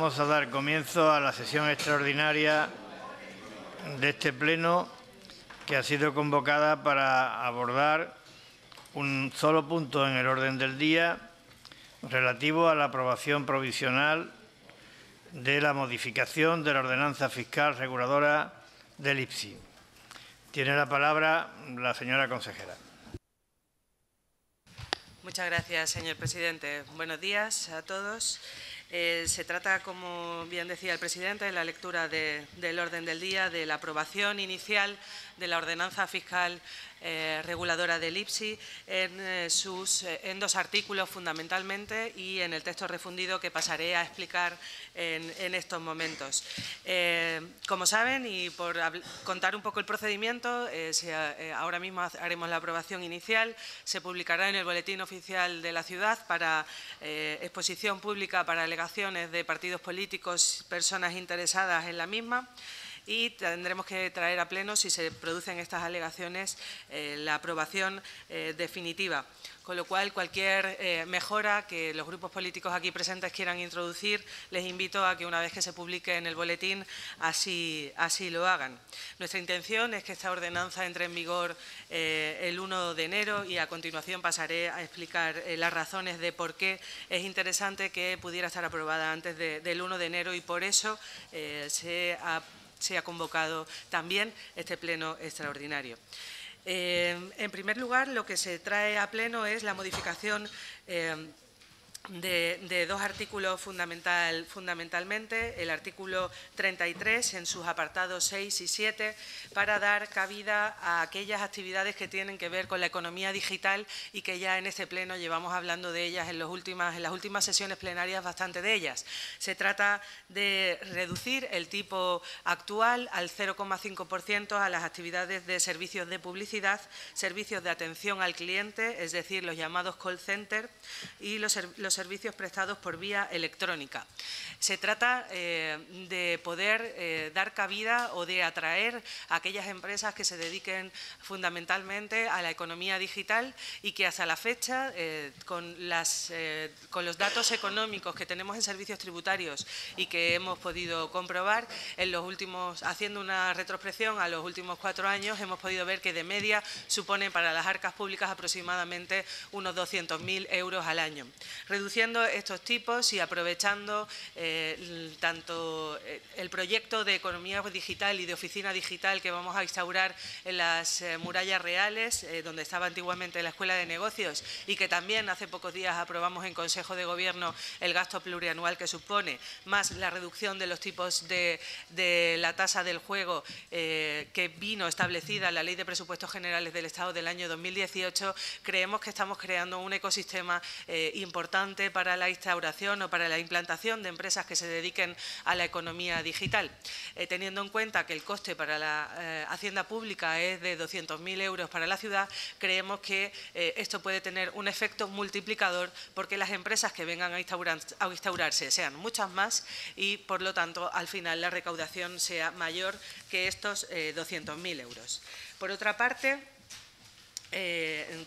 Vamos a dar comienzo a la sesión extraordinaria de este Pleno, que ha sido convocada para abordar un solo punto en el orden del día relativo a la aprobación provisional de la modificación de la ordenanza fiscal reguladora del IPSI. Tiene la palabra la señora consejera. Muchas gracias, señor presidente. Buenos días a todos. Se trata, como bien decía el presidente, de la lectura del orden del día, de la aprobación inicial de la ordenanza fiscal reguladora del IPSI en dos artículos fundamentalmente y en el texto refundido que pasaré a explicar en estos momentos. Como saben, y por contar un poco el procedimiento, ahora mismo haremos la aprobación inicial, se publicará en el Boletín Oficial de la Ciudad para exposición pública para alegaciones de partidos políticos, personas interesadas en la misma, y tendremos que traer a pleno, si se producen estas alegaciones, la aprobación definitiva. Con lo cual, cualquier mejora que los grupos políticos aquí presentes quieran introducir, les invito a que una vez que se publique en el boletín, así lo hagan. Nuestra intención es que esta ordenanza entre en vigor el 1 de enero y a continuación pasaré a explicar las razones de por qué es interesante que pudiera estar aprobada antes del 1 de enero y por eso se ha convocado también este pleno extraordinario. En primer lugar, lo que se trae a pleno es la modificación de dos artículos fundamentalmente, el artículo 33 en sus apartados 6 y 7, para dar cabida a aquellas actividades que tienen que ver con la economía digital y que ya en este pleno llevamos hablando de ellas en las últimas sesiones plenarias, bastante de ellas. Se trata de reducir el tipo actual al 0,5% a las actividades de servicios de publicidad, servicios de atención al cliente, es decir, los llamados call center, y los servicios prestados por vía electrónica. Se trata de poder dar cabida o de atraer a aquellas empresas que se dediquen fundamentalmente a la economía digital y que hasta la fecha, con los datos económicos que tenemos en servicios tributarios y que hemos podido comprobar, haciendo una retrospección a los últimos 4 años, hemos podido ver que de media supone para las arcas públicas aproximadamente unos 200.000 euros al año. Reduciendo estos tipos y aprovechando tanto el proyecto de economía digital y de oficina digital que vamos a instaurar en las murallas reales, donde estaba antiguamente la Escuela de Negocios y que también hace pocos días aprobamos en Consejo de Gobierno el gasto plurianual que supone, más la reducción de los tipos de la tasa del juego que vino establecida en la Ley de Presupuestos Generales del Estado del año 2018, creemos que estamos creando un ecosistema importante para la instauración o para la implantación de empresas que se dediquen a la economía digital. Teniendo en cuenta que el coste para la hacienda pública es de 200.000 euros para la ciudad, creemos que esto puede tener un efecto multiplicador porque las empresas que vengan a instaurarse sean muchas más y, por lo tanto, al final la recaudación sea mayor que estos 200.000 euros. Por otra parte,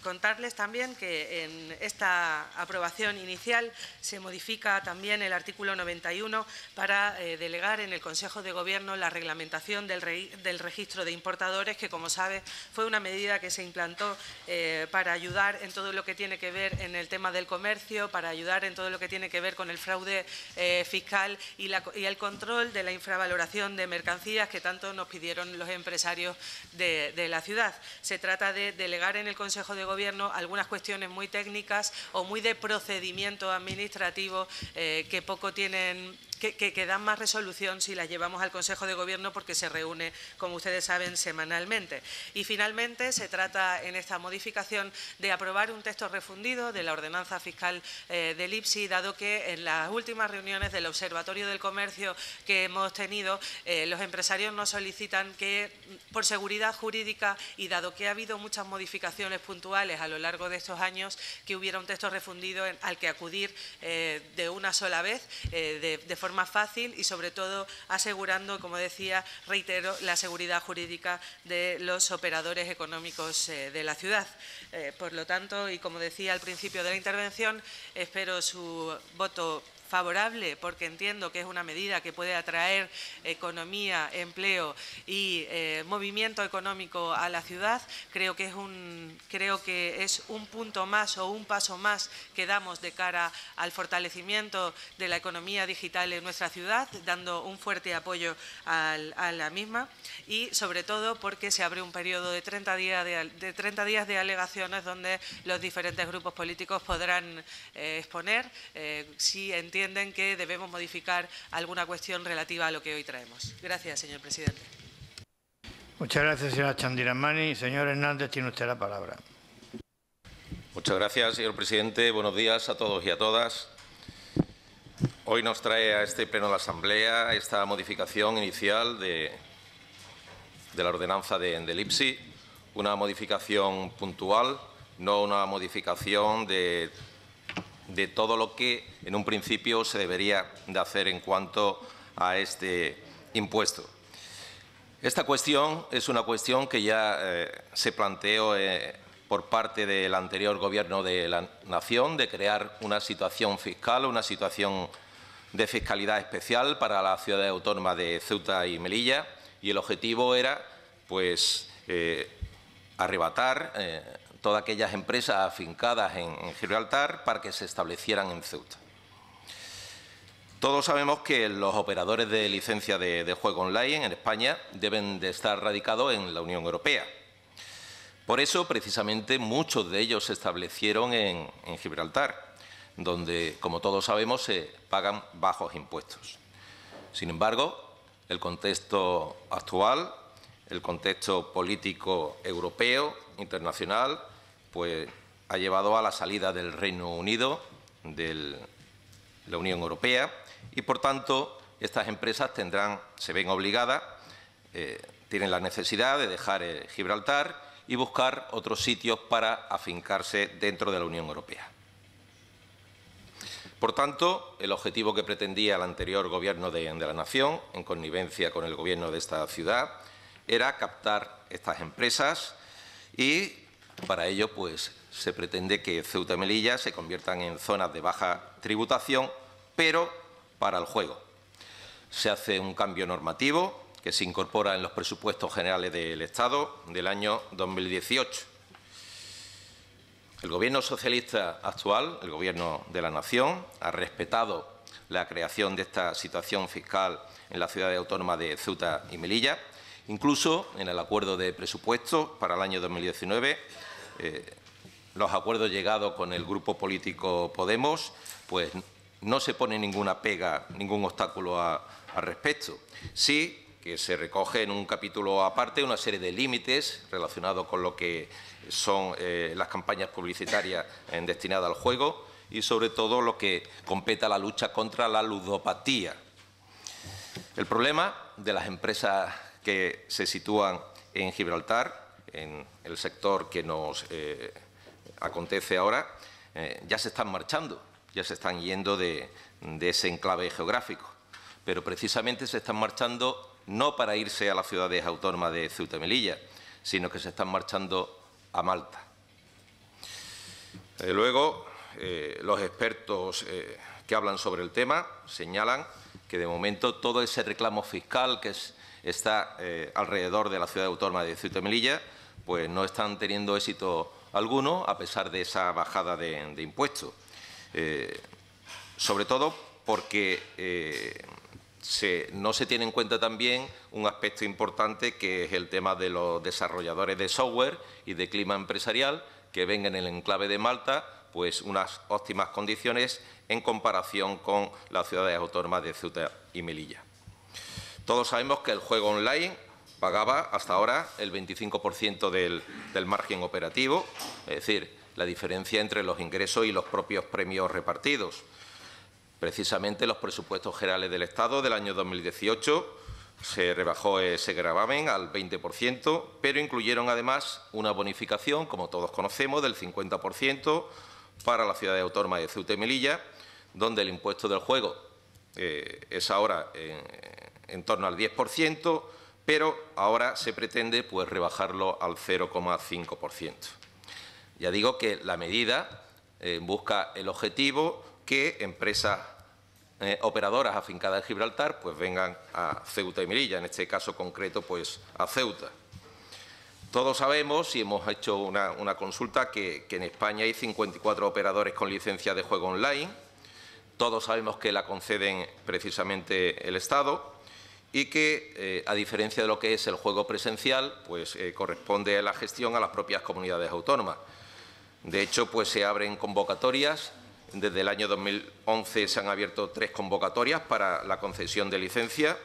contarles también que en esta aprobación inicial se modifica también el artículo 91 para delegar en el Consejo de Gobierno la reglamentación del registro de importadores, que, como sabe, fue una medida que se implantó para ayudar en todo lo que tiene que ver en el tema del comercio, para ayudar en todo lo que tiene que ver con el fraude fiscal y el control de la infravaloración de mercancías que tanto nos pidieron los empresarios de la ciudad. Se trata de delegar en el Consejo de Gobierno algunas cuestiones muy técnicas o muy de procedimiento administrativo que poco tienen, que dan más resolución si las llevamos al Consejo de Gobierno porque se reúne, como ustedes saben, semanalmente. Y finalmente se trata en esta modificación de aprobar un texto refundido de la ordenanza fiscal del IPSI, dado que en las últimas reuniones del Observatorio del Comercio que hemos tenido, los empresarios nos solicitan que, por seguridad jurídica y dado que ha habido muchas modificaciones puntuales a lo largo de estos años, que hubiera un texto refundido al que acudir de una sola vez, de forma fácil y, sobre todo, asegurando, como decía, reitero, la seguridad jurídica de los operadores económicos de la ciudad. Por lo tanto, y como decía al principio de la intervención, espero su voto favorable porque entiendo que es una medida que puede atraer economía, empleo y movimiento económico a la ciudad. Creo que es un punto más o un paso más que damos de cara al fortalecimiento de la economía digital en nuestra ciudad, dando un fuerte apoyo a la misma y sobre todo porque se abre un periodo de 30 días de alegaciones donde los diferentes grupos políticos podrán exponer si entienden que debemos modificar alguna cuestión relativa a lo que hoy traemos. Gracias, señor presidente. Muchas gracias, señora Chandiramani. Señor Hernández, tiene usted la palabra. Muchas gracias, señor presidente. Buenos días a todos y a todas. Hoy nos trae a este pleno de la Asamblea esta modificación inicial de la ordenanza del IPSI, una modificación puntual, no una modificación de todo lo que en un principio se debería de hacer en cuanto a este impuesto. Esta cuestión es una cuestión que ya se planteó por parte del anterior Gobierno de la Nación, de crear una situación fiscal, una situación de fiscalidad especial para la ciudad autónoma de Ceuta y Melilla, y el objetivo era, pues, arrebatar todas aquellas empresas afincadas en Gibraltar para que se establecieran en Ceuta. Todos sabemos que los operadores de licencia de juego online en España deben de estar radicados en la Unión Europea. Por eso, precisamente, muchos de ellos se establecieron en Gibraltar, donde, como todos sabemos, se pagan bajos impuestos. Sin embargo, el contexto actual, el contexto político europeo, internacional, pues ha llevado a la salida del Reino Unido de la Unión Europea y, por tanto, estas empresas se ven obligadas, tienen la necesidad de dejar Gibraltar y buscar otros sitios para afincarse dentro de la Unión Europea. Por tanto, el objetivo que pretendía el anterior Gobierno de la Nación, en connivencia con el Gobierno de esta ciudad, era captar estas empresas y, para ello, pues, se pretende que Ceuta y Melilla se conviertan en zonas de baja tributación, pero para el juego. Se hace un cambio normativo que se incorpora en los presupuestos generales del Estado del año 2018. El Gobierno socialista actual, el Gobierno de la Nación, ha respetado la creación de esta situación fiscal en la ciudad autónoma de Ceuta y Melilla. Incluso en el acuerdo de presupuestos para el año 2019, los acuerdos llegados con el grupo político Podemos, pues no se pone ninguna pega, ningún obstáculo al respecto. Sí que se recoge en un capítulo aparte una serie de límites relacionados con lo que son las campañas publicitarias destinadas al juego y, sobre todo, lo que compete a la lucha contra la ludopatía. El problema de las empresas que se sitúan en Gibraltar, en el sector que nos acontece ahora, ya se están marchando, ya se están yendo de ese enclave geográfico, pero precisamente se están marchando no para irse a las ciudades autónomas de Ceuta y Melilla, sino que se están marchando a Malta. Luego, los expertos que hablan sobre el tema señalan que, de momento, todo ese reclamo fiscal que está alrededor de la ciudad autónoma de Ceuta y Melilla, pues no están teniendo éxito alguno, a pesar de esa bajada de impuestos. Sobre todo porque no se tiene en cuenta también un aspecto importante, que es el tema de los desarrolladores de software y de clima empresarial, que ven en el enclave de Malta pues unas óptimas condiciones en comparación con las ciudades autónomas de Ceuta y Melilla. Todos sabemos que el juego online pagaba hasta ahora el 25% del margen operativo, es decir, la diferencia entre los ingresos y los propios premios repartidos. Precisamente los presupuestos generales del Estado del año 2018 se rebajó ese gravamen al 20%, pero incluyeron además una bonificación, como todos conocemos, del 50% para la ciudad autónoma de Ceuta y Melilla, donde el impuesto del juego es ahora en torno al 10%, pero ahora se pretende pues rebajarlo al 0,5%. Ya digo que la medida busca el objetivo que empresas operadoras afincadas en Gibraltar pues vengan a Ceuta y Melilla, en este caso concreto pues a Ceuta. Todos sabemos, y hemos hecho una consulta, que en España hay 54 operadores con licencia de juego online. Todos sabemos que la conceden precisamente el Estado y que, a diferencia de lo que es el juego presencial, pues corresponde la gestión a las propias comunidades autónomas. De hecho, pues se abren convocatorias. Desde el año 2011 se han abierto 3 convocatorias para la concesión de licencia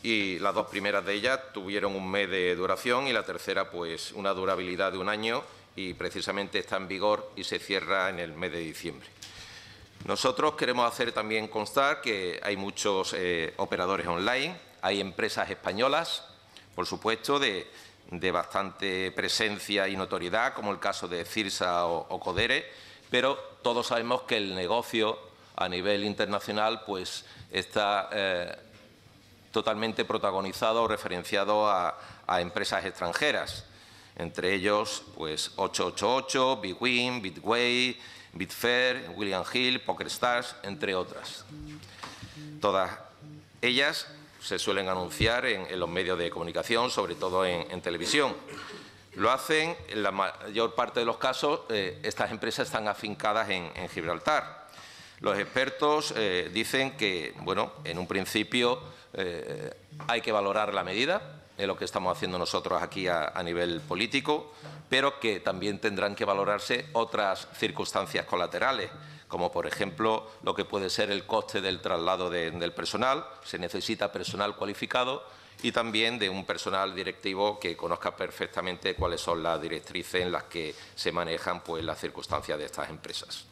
y las 2 primeras de ellas tuvieron un mes de duración y la tercera pues una durabilidad de 1 año y precisamente está en vigor y se cierra en el mes de diciembre. Nosotros queremos hacer también constar que hay muchos operadores online, hay empresas españolas, por supuesto, de bastante presencia y notoriedad, como el caso de Cirsa o Codere, pero todos sabemos que el negocio a nivel internacional pues está totalmente protagonizado o referenciado a empresas extranjeras, entre ellos pues 888, Bwin, Bitway, Bitfair, William Hill, PokerStars, entre otras. Todas ellas se suelen anunciar en los medios de comunicación, sobre todo en televisión. Lo hacen, en la mayor parte de los casos, estas empresas están afincadas en Gibraltar. Los expertos dicen que, bueno, en un principio hay que valorar la medida, es lo que estamos haciendo nosotros aquí a nivel político, pero que también tendrán que valorarse otras circunstancias colaterales, como por ejemplo lo que puede ser el coste del traslado del personal. Se necesita personal cualificado y también de un personal directivo que conozca perfectamente cuáles son las directrices en las que se manejan pues, las circunstancias de estas empresas.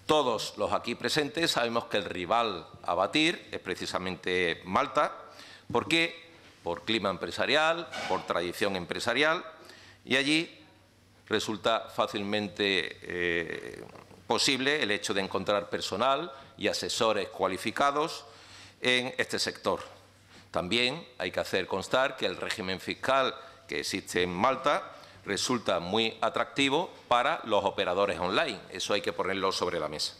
Todos los aquí presentes sabemos que el rival a batir es precisamente Malta. ¿Por qué? Por clima empresarial, por tradición empresarial, y allí resulta fácilmente posible el hecho de encontrar personal y asesores cualificados en este sector. También hay que hacer constar que el régimen fiscal que existe en Malta resulta muy atractivo para los operadores online. Eso hay que ponerlo sobre la mesa.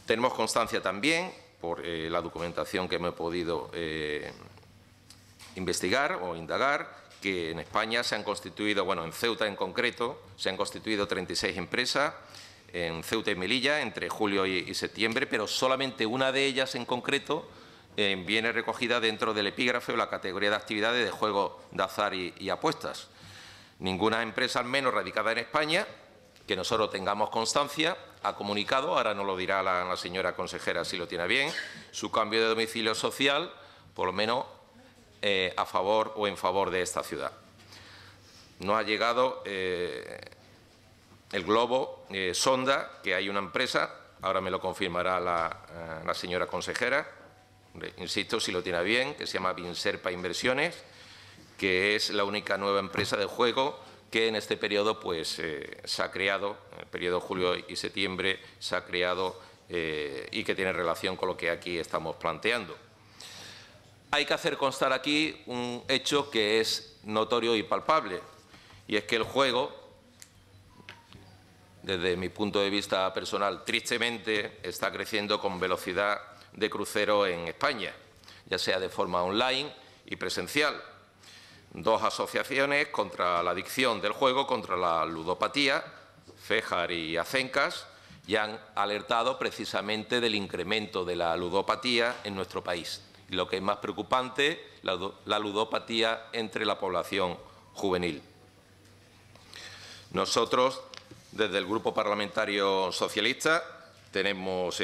Tenemos constancia también, por la documentación que me he podido investigar o indagar, que en España se han constituido, bueno, en Ceuta en concreto, se han constituido 36 empresas, en Ceuta y Melilla, entre julio y septiembre, pero solamente una de ellas en concreto viene recogida dentro del epígrafe o la categoría de actividades de juego de azar y apuestas. Ninguna empresa, al menos radicada en España, que nosotros tengamos constancia, ha comunicado, ahora nos lo dirá la señora consejera si lo tiene bien, su cambio de domicilio social, por lo menos a favor o en favor de esta ciudad. Nos ha llegado el globo sonda, que hay una empresa, ahora me lo confirmará la señora consejera, insisto, si lo tiene bien, que se llama Vinserpa Inversiones, que es la única nueva empresa de juego que en este periodo pues, se ha creado, en el periodo julio y septiembre se ha creado y que tiene relación con lo que aquí estamos planteando. Hay que hacer constar aquí un hecho que es notorio y palpable, y es que el juego, desde mi punto de vista personal, tristemente está creciendo con velocidad de crucero en España, ya sea de forma online y presencial. 2 asociaciones contra la adicción del juego, contra la ludopatía, FEJAR y ACENCAS, ya han alertado precisamente del incremento de la ludopatía en nuestro país. Y lo que es más preocupante, la ludopatía entre la población juvenil. Nosotros, desde el Grupo Parlamentario Socialista, tenemos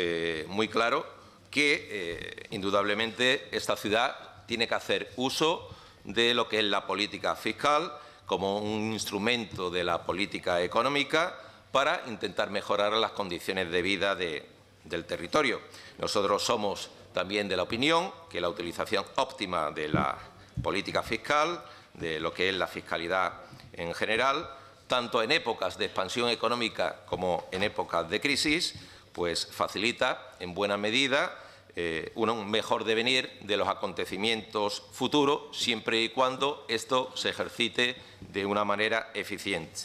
muy claro que, indudablemente, esta ciudad tiene que hacer uso de lo que es la política fiscal como un instrumento de la política económica para intentar mejorar las condiciones de vida del territorio. Nosotros somos también de la opinión que la utilización óptima de la política fiscal, de lo que es la fiscalidad en general, tanto en épocas de expansión económica como en épocas de crisis, pues facilita en buena medida un mejor devenir de los acontecimientos futuros, siempre y cuando esto se ejercite de una manera eficiente.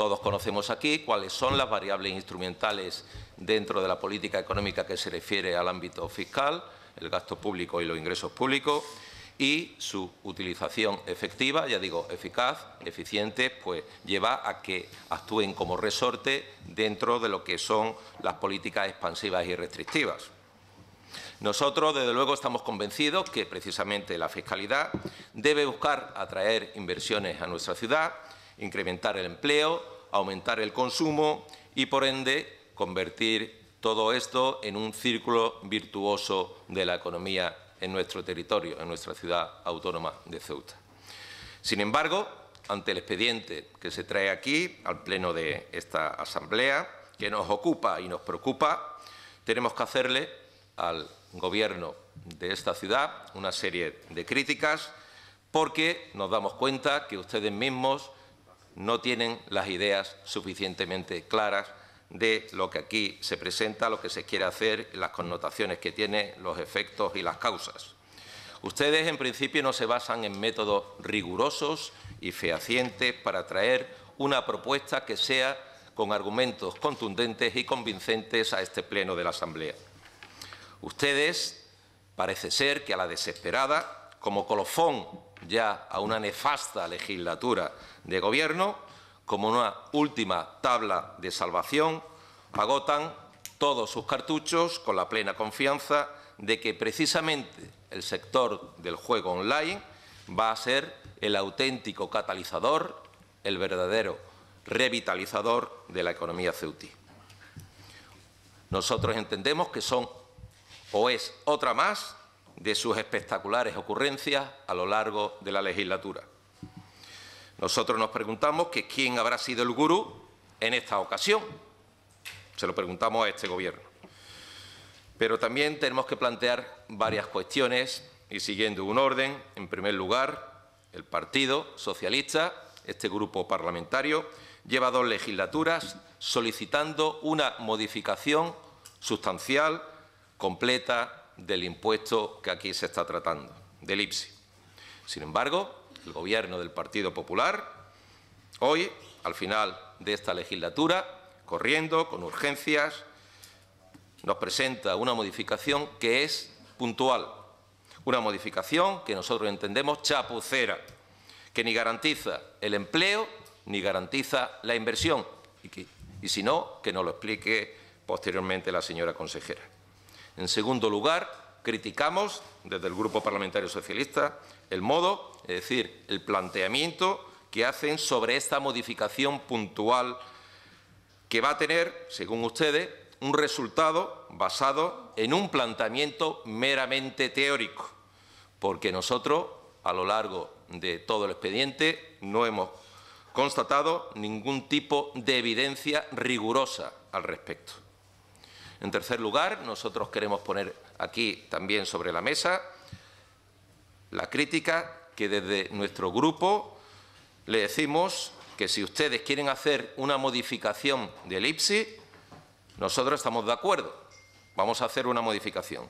Todos conocemos aquí cuáles son las variables instrumentales dentro de la política económica que se refiere al ámbito fiscal, el gasto público y los ingresos públicos, y su utilización efectiva, ya digo, eficaz, eficiente, pues lleva a que actúen como resorte dentro de lo que son las políticas expansivas y restrictivas. Nosotros, desde luego, estamos convencidos que precisamente la fiscalidad debe buscar atraer inversiones a nuestra ciudad, incrementar el empleo, aumentar el consumo y, por ende, convertir todo esto en un círculo virtuoso de la economía en nuestro territorio, en nuestra ciudad autónoma de Ceuta. Sin embargo, ante el expediente que se trae aquí al pleno de esta Asamblea, que nos ocupa y nos preocupa, tenemos que hacerle al Gobierno de esta ciudad una serie de críticas porque nos damos cuenta que ustedes mismos no tienen las ideas suficientemente claras de lo que aquí se presenta, lo que se quiere hacer, las connotaciones que tiene, los efectos y las causas. Ustedes, en principio, no se basan en métodos rigurosos y fehacientes para traer una propuesta que sea con argumentos contundentes y convincentes a este pleno de la Asamblea. Ustedes, parece ser que a la desesperada, como colofón ya a una nefasta legislatura de Gobierno, como una última tabla de salvación, agotan todos sus cartuchos con la plena confianza de que precisamente el sector del juego online va a ser el auténtico catalizador, el verdadero revitalizador de la economía ceutí. Nosotros entendemos que son o es otra más de sus espectaculares ocurrencias a lo largo de la legislatura. Nosotros nos preguntamos que quién habrá sido el gurú en esta ocasión. Se lo preguntamos a este Gobierno. Pero también tenemos que plantear varias cuestiones y siguiendo un orden. En primer lugar, el Partido Socialista, este grupo parlamentario, lleva 2 legislaturas solicitando una modificación sustancial, completa, del impuesto que aquí se está tratando, del IPSI. Sin embargo, el Gobierno del Partido Popular, hoy, al final de esta legislatura, corriendo, con urgencias, nos presenta una modificación que es puntual, una modificación que nosotros entendemos chapucera, que ni garantiza el empleo ni garantiza la inversión, y si no, que nos lo explique posteriormente la señora consejera. En segundo lugar, criticamos desde el Grupo Parlamentario Socialista el modo, es decir, el planteamiento que hacen sobre esta modificación puntual que va a tener, según ustedes, un resultado basado en un planteamiento meramente teórico, porque nosotros, a lo largo de todo el expediente, no hemos constatado ningún tipo de evidencia rigurosa al respecto. En tercer lugar, nosotros queremos poner aquí también sobre la mesa la crítica que desde nuestro grupo le decimos que si ustedes quieren hacer una modificación del IPSI, nosotros estamos de acuerdo, vamos a hacer una modificación.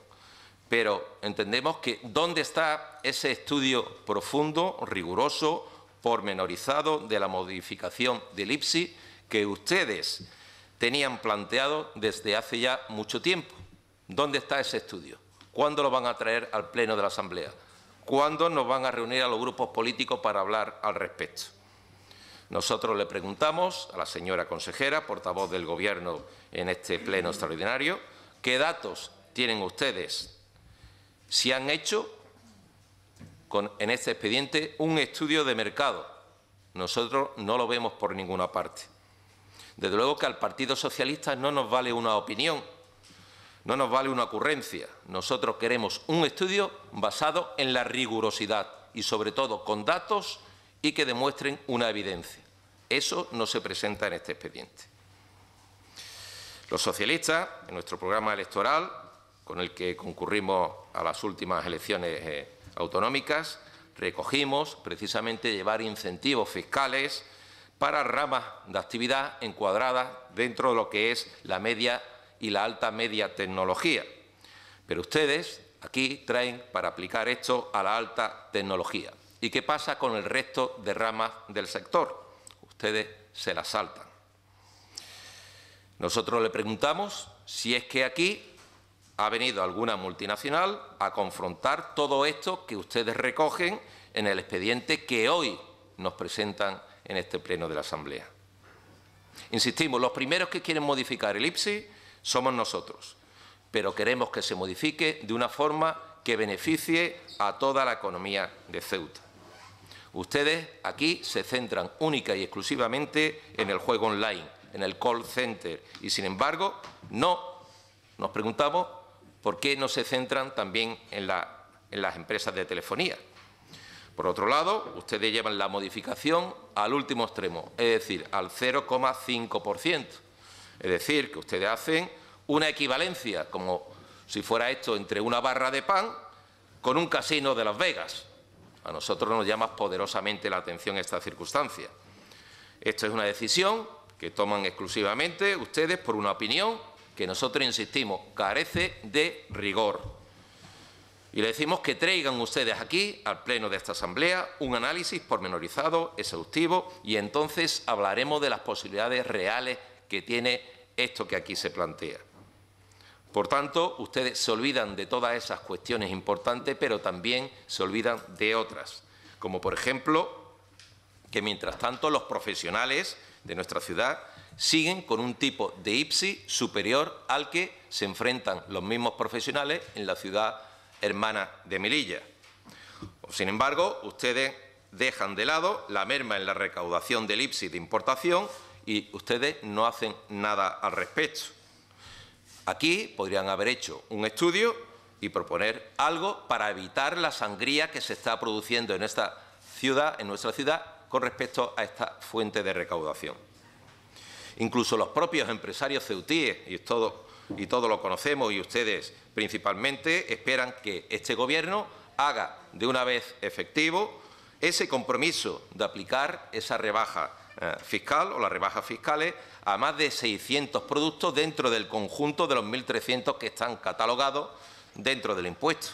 Pero entendemos que ¿dónde está ese estudio profundo, riguroso, pormenorizado de la modificación del IPSI que ustedes tenían planteado desde hace ya mucho tiempo? ¿Dónde está ese estudio? ¿Cuándo lo van a traer al Pleno de la Asamblea? ¿Cuándo nos van a reunir a los grupos políticos para hablar al respecto? Nosotros le preguntamos a la señora consejera, portavoz del Gobierno en este pleno extraordinario, ¿qué datos tienen ustedes? Si han hecho en este expediente un estudio de mercado. Nosotros no lo vemos por ninguna parte. Desde luego que al Partido Socialista no nos vale una opinión, no nos vale una ocurrencia. Nosotros queremos un estudio basado en la rigurosidad y, sobre todo, con datos y que demuestren una evidencia. Eso no se presenta en este expediente. Los socialistas, en nuestro programa electoral, con el que concurrimos a las últimas elecciones autonómicas, recogimos precisamente llevar incentivos fiscales para ramas de actividad encuadradas dentro de lo que es la media y la alta media tecnología. Pero ustedes aquí traen para aplicar esto a la alta tecnología. ¿Y qué pasa con el resto de ramas del sector? ustedes se la saltan. Nosotros le preguntamos si es que aquí ha venido alguna multinacional a confrontar todo esto que ustedes recogen en el expediente que hoy nos presentan en este pleno de la Asamblea. Insistimos, los primeros que quieren modificar el IPSI somos nosotros, pero queremos que se modifique de una forma que beneficie a toda la economía de Ceuta. Ustedes aquí se centran única y exclusivamente en el juego online, en el call center, y sin embargo nos preguntamos por qué no se centran también en las empresas de telefonía. Por otro lado, ustedes llevan la modificación al último extremo, es decir, al 0,5%. Es decir, que ustedes hacen una equivalencia, como si fuera esto entre una barra de pan con un casino de Las Vegas. A nosotros nos llama poderosamente la atención esta circunstancia. Esto es una decisión que toman exclusivamente ustedes por una opinión que nosotros insistimos carece de rigor. Y le decimos que traigan ustedes aquí, al pleno de esta Asamblea, un análisis pormenorizado, exhaustivo, y entonces hablaremos de las posibilidades reales que tiene esto que aquí se plantea. Por tanto, ustedes se olvidan de todas esas cuestiones importantes, pero también se olvidan de otras, como por ejemplo, que mientras tanto los profesionales de nuestra ciudad siguen con un tipo de IPSI superior al que se enfrentan los mismos profesionales en la ciudad hermana de Melilla. Sin embargo, ustedes dejan de lado la merma en la recaudación del IPSI de importación y ustedes no hacen nada al respecto. Aquí podrían haber hecho un estudio y proponer algo para evitar la sangría que se está produciendo en nuestra ciudad con respecto a esta fuente de recaudación. Incluso los propios empresarios ceutíes, y todo lo conocemos y ustedes principalmente, esperan que este Gobierno haga de una vez efectivo ese compromiso de aplicar esa rebaja fiscal o las rebajas fiscales a más de 600 productos dentro del conjunto de los 1.300 que están catalogados dentro del impuesto.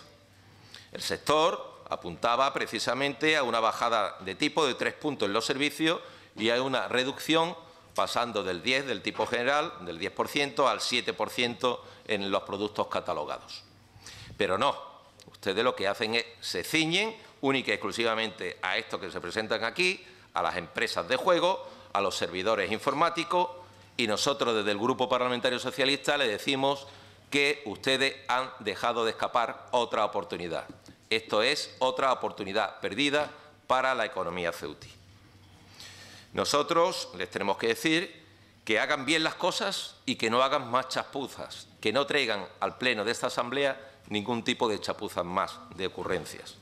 El sector apuntaba precisamente a una bajada de tipo de 3 puntos en los servicios y a una reducción pasando del 10 del tipo general, del 10% al 7% en los productos catalogados. Pero no, ustedes lo que hacen es, se ciñen única y exclusivamente a esto que se presentan aquí, a las empresas de juego, a los servidores informáticos, y nosotros desde el Grupo Parlamentario Socialista le decimos que ustedes han dejado de escapar otra oportunidad. Esto es otra oportunidad perdida para la economía ceutí. Nosotros les tenemos que decir que hagan bien las cosas y que no hagan más chapuzas, que no traigan al pleno de esta Asamblea ningún tipo de chapuzas más, de ocurrencias.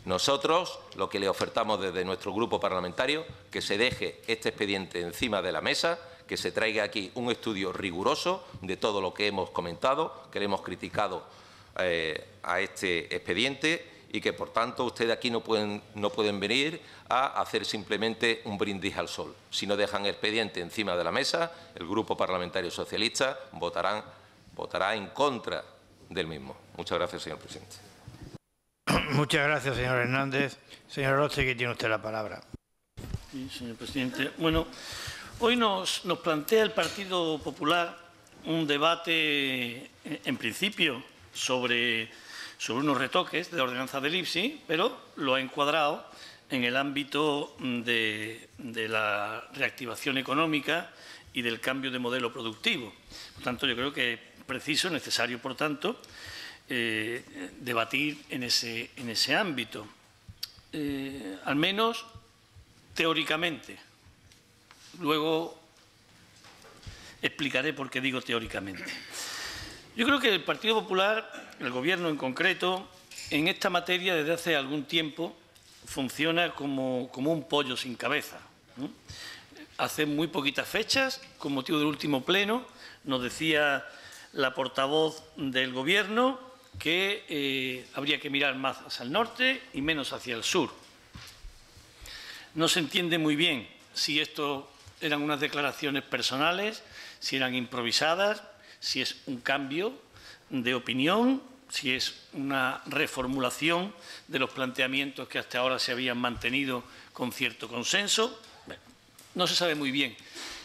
Nosotros lo que le ofertamos desde nuestro grupo parlamentario, que se deje este expediente encima de la mesa, que se traiga aquí un estudio riguroso de todo lo que hemos comentado, que le hemos criticado a este expediente, y que, por tanto, ustedes aquí no pueden venir a hacer simplemente un brindis al sol. Si no dejan el expediente encima de la mesa, el Grupo Parlamentario Socialista votará en contra del mismo. Muchas gracias, señor presidente. Muchas gracias, señor Hernández. Señor Oroztegui, tiene usted la palabra. Sí, señor presidente. Bueno, hoy nos plantea el Partido Popular un debate, en principio, sobre unos retoques de la ordenanza del IPSI, pero lo ha encuadrado en el ámbito de la reactivación económica y del cambio de modelo productivo. Por tanto, yo creo que es preciso, necesario, por tanto, debatir en ese ámbito, al menos teóricamente. Luego explicaré por qué digo teóricamente. Yo creo que el Partido Popular, el Gobierno en concreto, en esta materia desde hace algún tiempo funciona como un pollo sin cabeza, ¿no? Hace muy poquitas fechas, con motivo del último pleno, nos decía la portavoz del Gobierno que habría que mirar más hacia el norte y menos hacia el sur. No se entiende muy bien si esto eran unas declaraciones personales, si eran improvisadas, si es un cambio de opinión, si es una reformulación de los planteamientos que hasta ahora se habían mantenido con cierto consenso. Bueno, no se sabe muy bien.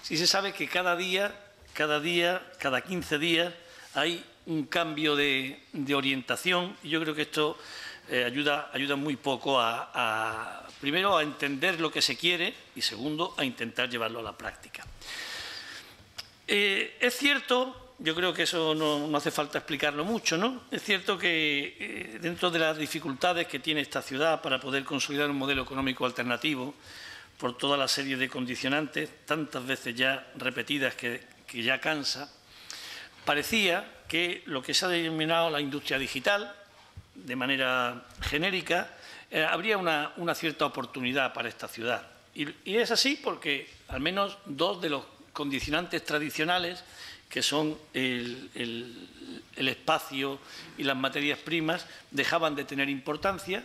Sí se sabe que cada 15 días, hay un cambio de orientación y yo creo que esto ayuda muy poco primero, a entender lo que se quiere y, segundo, a intentar llevarlo a la práctica. Es cierto, yo creo que eso no hace falta explicarlo mucho, ¿no? Es cierto que dentro de las dificultades que tiene esta ciudad para poder consolidar un modelo económico alternativo, por toda la serie de condicionantes, tantas veces ya repetidas que ya cansa, parecía que lo que se ha denominado la industria digital, de manera genérica, habría una cierta oportunidad para esta ciudad. Y es así porque al menos dos de los condicionantes tradicionales, que son el espacio y las materias primas, dejaban de tener importancia.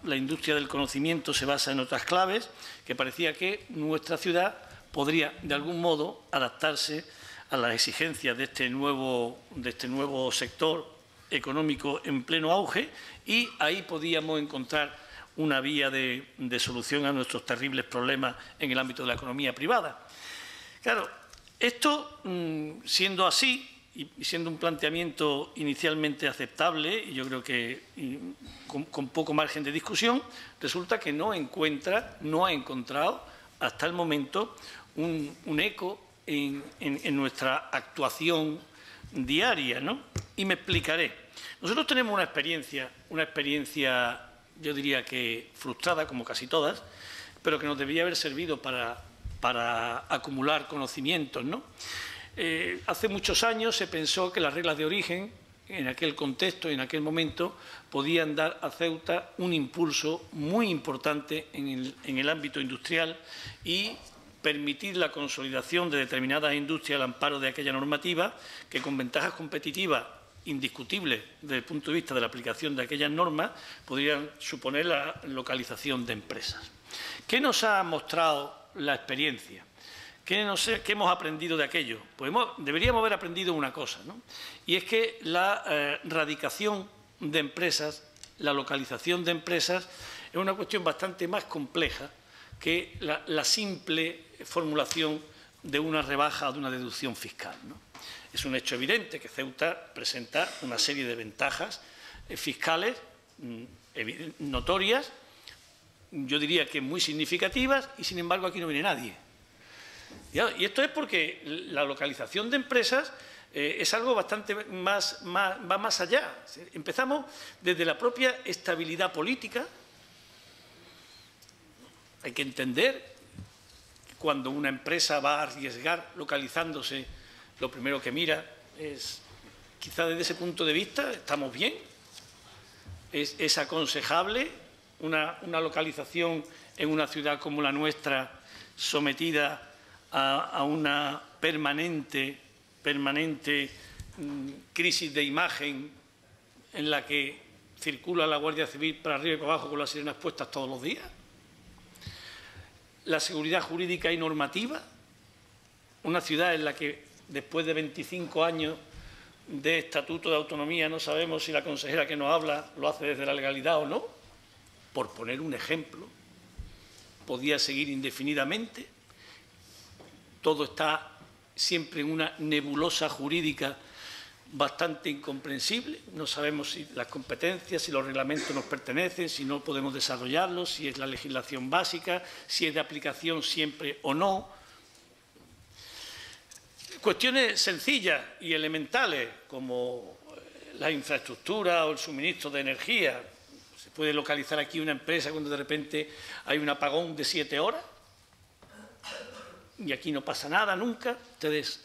La industria del conocimiento se basa en otras claves, que parecía que nuestra ciudad podría, de algún modo, adaptarse a las exigencias de este nuevo sector económico en pleno auge, y ahí podíamos encontrar una vía de solución a nuestros terribles problemas en el ámbito de la economía privada. Claro, esto, siendo así, y siendo un planteamiento inicialmente aceptable, y yo creo que con poco margen de discusión, resulta que no ha encontrado hasta el momento un eco en nuestra actuación diaria, ¿no? Y me explicaré. Nosotros tenemos una experiencia, yo diría que frustrada, como casi todas, pero que nos debería haber servido para acumular conocimientos, ¿no? Hace muchos años se pensó que las reglas de origen, en aquel contexto y en aquel momento, podían dar a Ceuta un impulso muy importante en el ámbito industrial y permitir la consolidación de determinadas industrias al amparo de aquella normativa, que con ventajas competitivas indiscutibles desde el punto de vista de la aplicación de aquellas normas podrían suponer la localización de empresas. ¿Qué nos ha mostrado la experiencia? ¿Qué hemos aprendido de aquello? Pues deberíamos haber aprendido una cosa, ¿no? Y es que la radicación de empresas, la localización de empresas, es una cuestión bastante más compleja que la simple formulación de una rebaja o de una deducción fiscal, ¿no? Es un hecho evidente que Ceuta presenta una serie de ventajas fiscales notorias, yo diría que muy significativas, y sin embargo aquí no viene nadie. Y esto es porque la localización de empresas es algo bastante va más allá. Empezamos desde la propia estabilidad política. Hay que entender que cuando una empresa va a arriesgar localizándose, lo primero que mira es, quizá desde ese punto de vista, ¿estamos bien? ¿Es aconsejable una localización en una ciudad como la nuestra, sometida a una permanente crisis de imagen en la que circula la Guardia Civil para arriba y para abajo con las sirenas puestas todos los días? La seguridad jurídica y normativa, una ciudad en la que después de 25 años de estatuto de autonomía no sabemos si la consejera que nos habla lo hace desde la legalidad o no, por poner un ejemplo. Podía seguir indefinidamente. Todo está siempre en una nebulosa jurídica bastante incomprensible. No sabemos si las competencias, si los reglamentos nos pertenecen, si no podemos desarrollarlos, si es la legislación básica, si es de aplicación siempre o no. Cuestiones sencillas y elementales como la infraestructura o el suministro de energía. ¿Se puede localizar aquí una empresa cuando de repente hay un apagón de 7 horas? Y aquí no pasa nada nunca. Ustedes,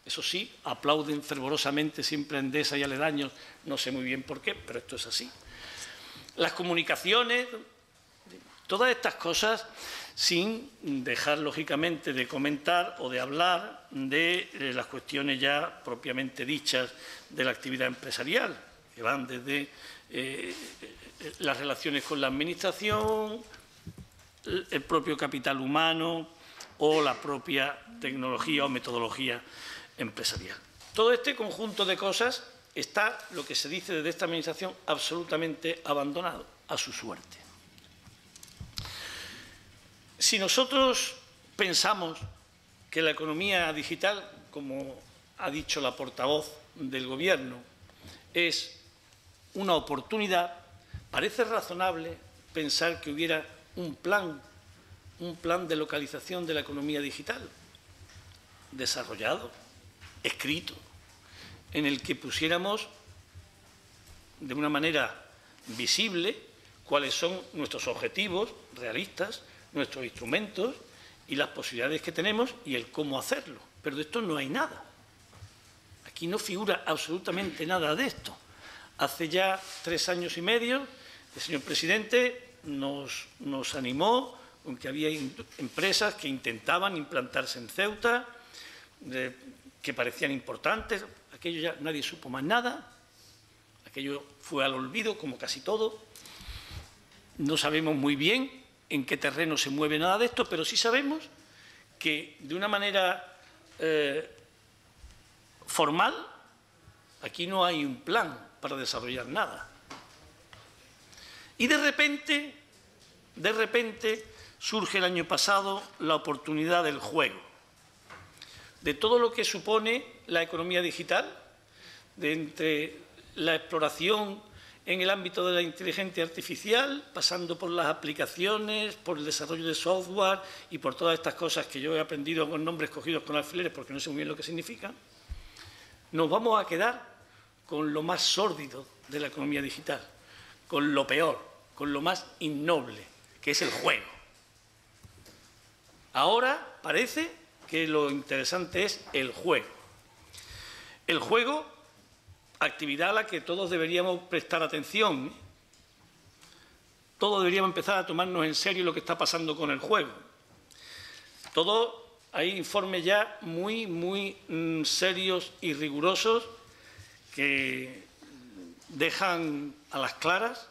eso sí, aplauden fervorosamente siempre a Endesa y aledaños, no sé muy bien por qué, pero esto es así. Las comunicaciones, todas estas cosas, sin dejar, lógicamente, de comentar o de hablar de las cuestiones ya propiamente dichas de la actividad empresarial, que van desde las relaciones con la Administración, el propio capital humano o la propia tecnología o metodología empresarial. Todo este conjunto de cosas está, lo que se dice desde esta Administración, absolutamente abandonado a su suerte. Si nosotros pensamos que la economía digital, como ha dicho la portavoz del Gobierno, es una oportunidad. Parece razonable pensar que hubiera un plan de localización de la economía digital desarrollado, escrito, en el que pusiéramos de una manera visible cuáles son nuestros objetivos realistas, nuestros instrumentos y las posibilidades que tenemos y el cómo hacerlo. Pero de esto no hay nada. Aquí no figura absolutamente nada de esto. Hace ya 3 años y medio, el señor presidente nos animó con que había empresas que intentaban implantarse en Ceuta, que parecían importantes. Aquello ya nadie supo más nada. Aquello fue al olvido, como casi todo. No sabemos muy bien en qué terreno se mueve nada de esto, pero sí sabemos que de una manera formal aquí no hay un plan para desarrollar nada. Y de repente surge el año pasado la oportunidad del juego, de todo lo que supone la economía digital, de entre la exploración en el ámbito de la inteligencia artificial, pasando por las aplicaciones, por el desarrollo de software y por todas estas cosas que yo he aprendido con nombres cogidos con alfileres porque no sé muy bien lo que significan. Nos vamos a quedar con lo más sórdido de la economía digital, con lo peor, con lo más innoble, que es el juego. Ahora parece que lo interesante es el juego. El juego, actividad a la que todos deberíamos prestar atención. Todos deberíamos empezar a tomarnos en serio lo que está pasando con el juego. Hay informes ya muy serios y rigurosos que dejan a las claras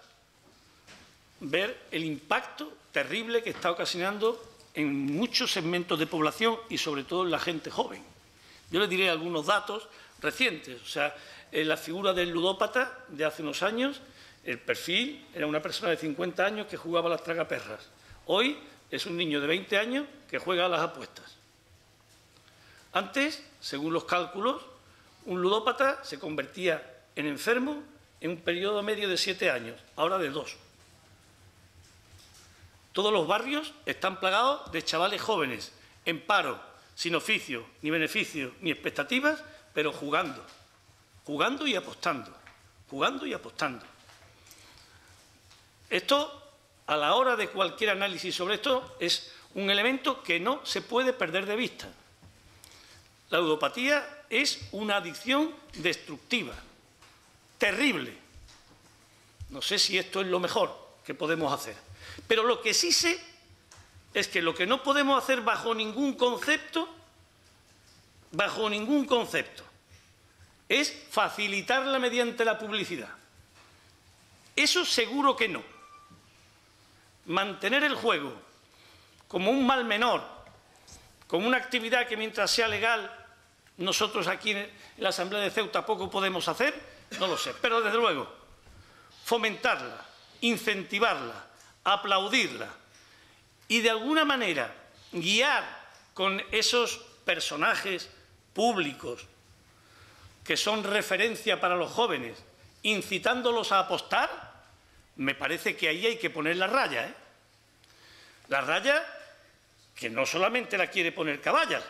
ver el impacto terrible que está ocasionando en muchos segmentos de población y sobre todo en la gente joven. Yo les diré algunos datos recientes. O sea, en la figura del ludópata de hace unos años, el perfil era una persona de 50 años que jugaba a las tragaperras. Hoy es un niño de 20 años que juega a las apuestas. Antes, según los cálculos, un ludópata se convertía en enfermo en un periodo medio de 7 años, ahora de 2. Todos los barrios están plagados de chavales jóvenes, en paro, sin oficio, ni beneficio, ni expectativas, pero jugando y apostando, jugando y apostando. Esto, a la hora de cualquier análisis sobre esto, es un elemento que no se puede perder de vista. La ludopatía es una adicción destructiva, terrible. No sé si esto es lo mejor que podemos hacer. Pero lo que sí sé es que lo que no podemos hacer bajo ningún concepto, es facilitarla mediante la publicidad. Eso seguro que no. Mantener el juego como un mal menor, como una actividad que mientras sea legal nosotros aquí en la Asamblea de Ceuta poco podemos hacer, no lo sé. Pero desde luego, fomentarla, incentivarla, aplaudirla y de alguna manera guiar con esos personajes públicos que son referencia para los jóvenes, incitándolos a apostar, me parece que ahí hay que poner la raya, ¿eh? La raya que no solamente la quiere poner Caballas,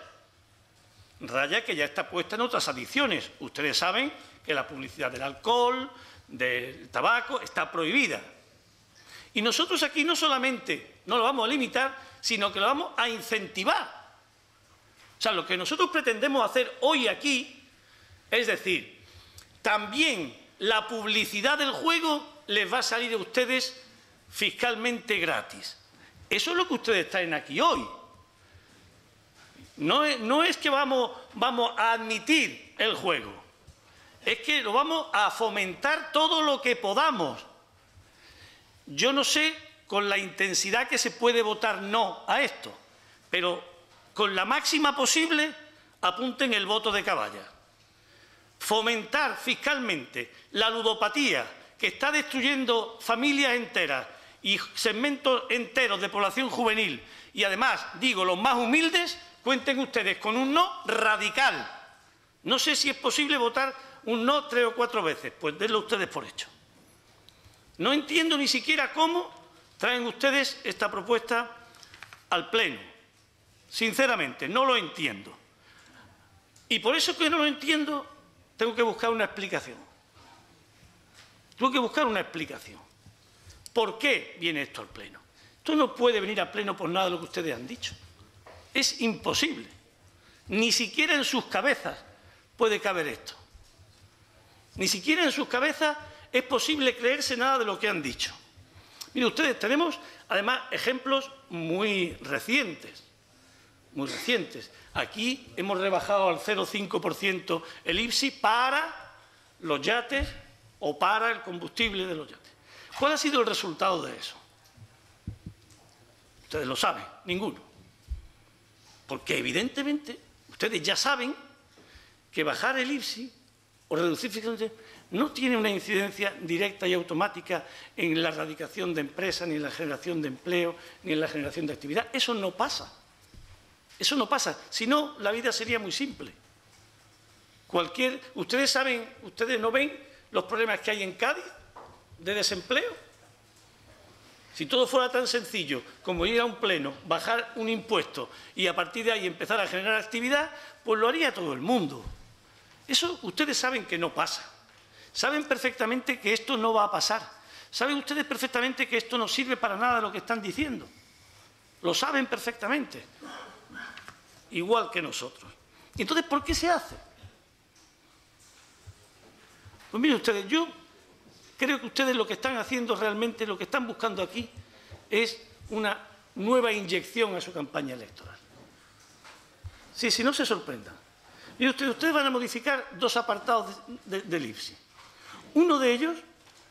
raya que ya está puesta en otras adicciones. Ustedes saben que la publicidad del alcohol, del tabaco, está prohibida. Y nosotros aquí no solamente no lo vamos a limitar, sino que lo vamos a incentivar. O sea, lo que nosotros pretendemos hacer hoy aquí es decir, también la publicidad del juego les va a salir a ustedes fiscalmente gratis. Eso es lo que ustedes traen aquí hoy. No es que vamos a admitir el juego, es que lo vamos a fomentar todo lo que podamos. Yo no sé con la intensidad que se puede votar no a esto, pero con la máxima posible apunten el voto de Caballas. Fomentar fiscalmente la ludopatía que está destruyendo familias enteras y segmentos enteros de población juvenil Y además, digo, los más humildes, cuenten ustedes con un no radical. No sé si es posible votar un no 3 o 4 veces, pues denlo ustedes por hecho. No entiendo ni siquiera cómo traen ustedes esta propuesta al Pleno. Sinceramente, no lo entiendo. Y por eso que no lo entiendo, tengo que buscar una explicación. Tengo que buscar una explicación. ¿Por qué viene esto al Pleno? Esto no puede venir al Pleno por nada de lo que ustedes han dicho. Es imposible. Ni siquiera en sus cabezas puede caber esto. Ni siquiera en sus cabezas es posible creerse nada de lo que han dicho. Mire, ustedes, tenemos además ejemplos muy recientes. Muy recientes. Aquí hemos rebajado al 0,5% el IPSI para los yates o para el combustible de los yates. ¿Cuál ha sido el resultado de eso? Ustedes lo saben, ninguno. Porque evidentemente ustedes ya saben que bajar el IPSI o reducir fiscalmente no tiene una incidencia directa y automática en la erradicación de empresas, ni en la generación de empleo, ni en la generación de actividad. Eso no pasa. Eso no pasa. Si no, la vida sería muy simple. Ustedes saben, ustedes no ven los problemas que hay en Cádiz de desempleo. Si todo fuera tan sencillo como ir a un pleno, bajar un impuesto y a partir de ahí empezar a generar actividad, pues lo haría todo el mundo. Eso ustedes saben que no pasa. Saben perfectamente que esto no va a pasar. Saben ustedes perfectamente que esto no sirve para nada de lo que están diciendo. Lo saben perfectamente. Igual que nosotros. Entonces, ¿por qué se hace? Pues miren ustedes, yo creo que ustedes lo que están haciendo realmente, lo que están buscando aquí, es una nueva inyección a su campaña electoral. Sí, si no se sorprendan. Y ustedes van a modificar 2 apartados del IPSI. Uno de ellos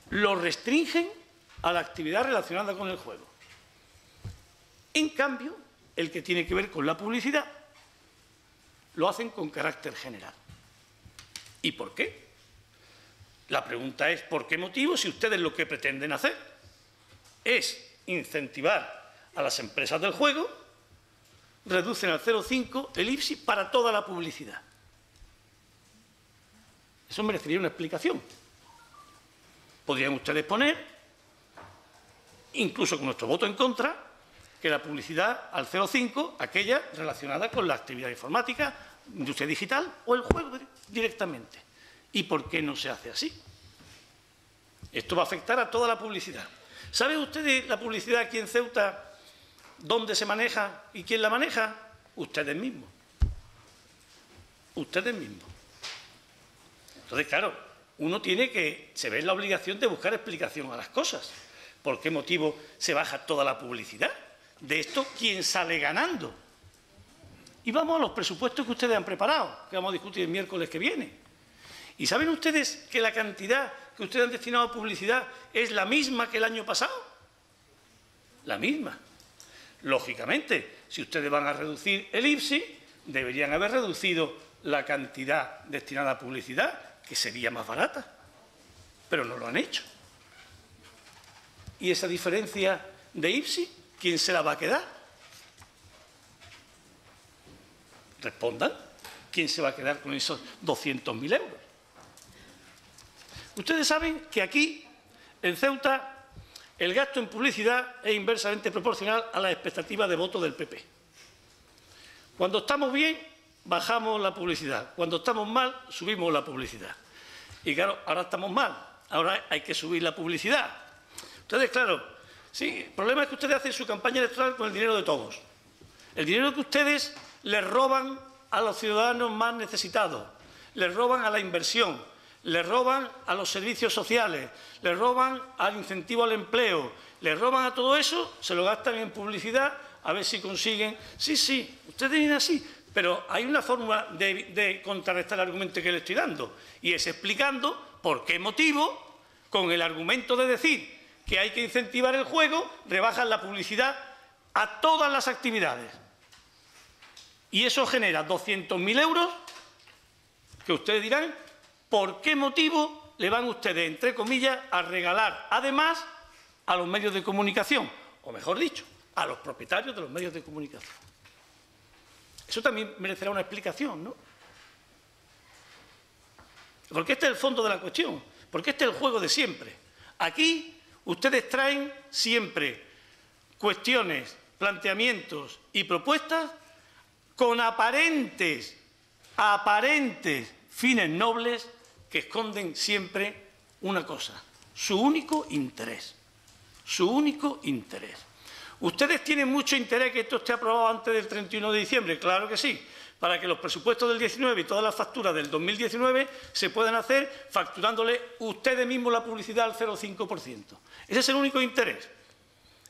lo restringen a la actividad relacionada con el juego. En cambio, el que tiene que ver con la publicidad, lo hacen con carácter general. ¿Y por qué? La pregunta es, ¿por qué motivo? Si ustedes lo que pretenden hacer es incentivar a las empresas del juego, reducen al 0,5 el IPSI para toda la publicidad. Eso merecería una explicación. Podrían ustedes poner, incluso con nuestro voto en contra, que la publicidad al 0,5, aquella relacionada con la actividad informática, industria digital o el juego directamente. ¿Y por qué no se hace así? Esto va a afectar a toda la publicidad. ¿Saben ustedes la publicidad aquí en Ceuta, dónde se maneja y quién la maneja? Ustedes mismos. Ustedes mismos. Entonces, claro, uno se ve en la obligación de buscar explicación a las cosas. ¿Por qué motivo se baja toda la publicidad? De esto, ¿quién sale ganando? Y vamos a los presupuestos que ustedes han preparado, que vamos a discutir el miércoles que viene. ¿Y saben ustedes que la cantidad que ustedes han destinado a publicidad es la misma que el año pasado? La misma. Lógicamente, si ustedes van a reducir el IPSI, deberían haber reducido la cantidad destinada a publicidad, que sería más barata. Pero no lo han hecho. ¿Y esa diferencia de IPSI, quién se la va a quedar? Respondan. ¿Quién se va a quedar con esos 200.000 euros? Ustedes saben que aquí, en Ceuta, el gasto en publicidad es inversamente proporcional a las expectativas de voto del PP. Cuando estamos bien, bajamos la publicidad. Cuando estamos mal, subimos la publicidad. Y claro, ahora estamos mal. Ahora hay que subir la publicidad. Entonces, claro, sí, el problema es que ustedes hacen su campaña electoral con el dinero de todos. El dinero que ustedes les roban a los ciudadanos más necesitados, les roban a la inversión, les roban a los servicios sociales, les roban al incentivo al empleo, les roban a todo eso, se lo gastan en publicidad a ver si consiguen. Sí, ustedes vienen así, pero hay una fórmula de contrarrestar el argumento que le estoy dando, y es explicando por qué motivo, con el argumento de decir que hay que incentivar el juego, rebajan la publicidad a todas las actividades. Y eso genera 200.000 euros que ustedes dirán, ¿por qué motivo le van ustedes, entre comillas, a regalar además a los medios de comunicación? O mejor dicho, a los propietarios de los medios de comunicación. Eso también merecerá una explicación, ¿no? Porque este es el fondo de la cuestión, porque este es el juego de siempre. Aquí ustedes traen siempre cuestiones, planteamientos y propuestas con aparentes fines nobles que esconden siempre una cosa, su único interés. Su único interés. ¿Ustedes tienen mucho interés que esto esté aprobado antes del 31 de diciembre? Claro que sí, para que los presupuestos del 19 y todas las facturas del 2019 se puedan hacer facturándole ustedes mismos la publicidad al 0,5%. Ese es el único interés.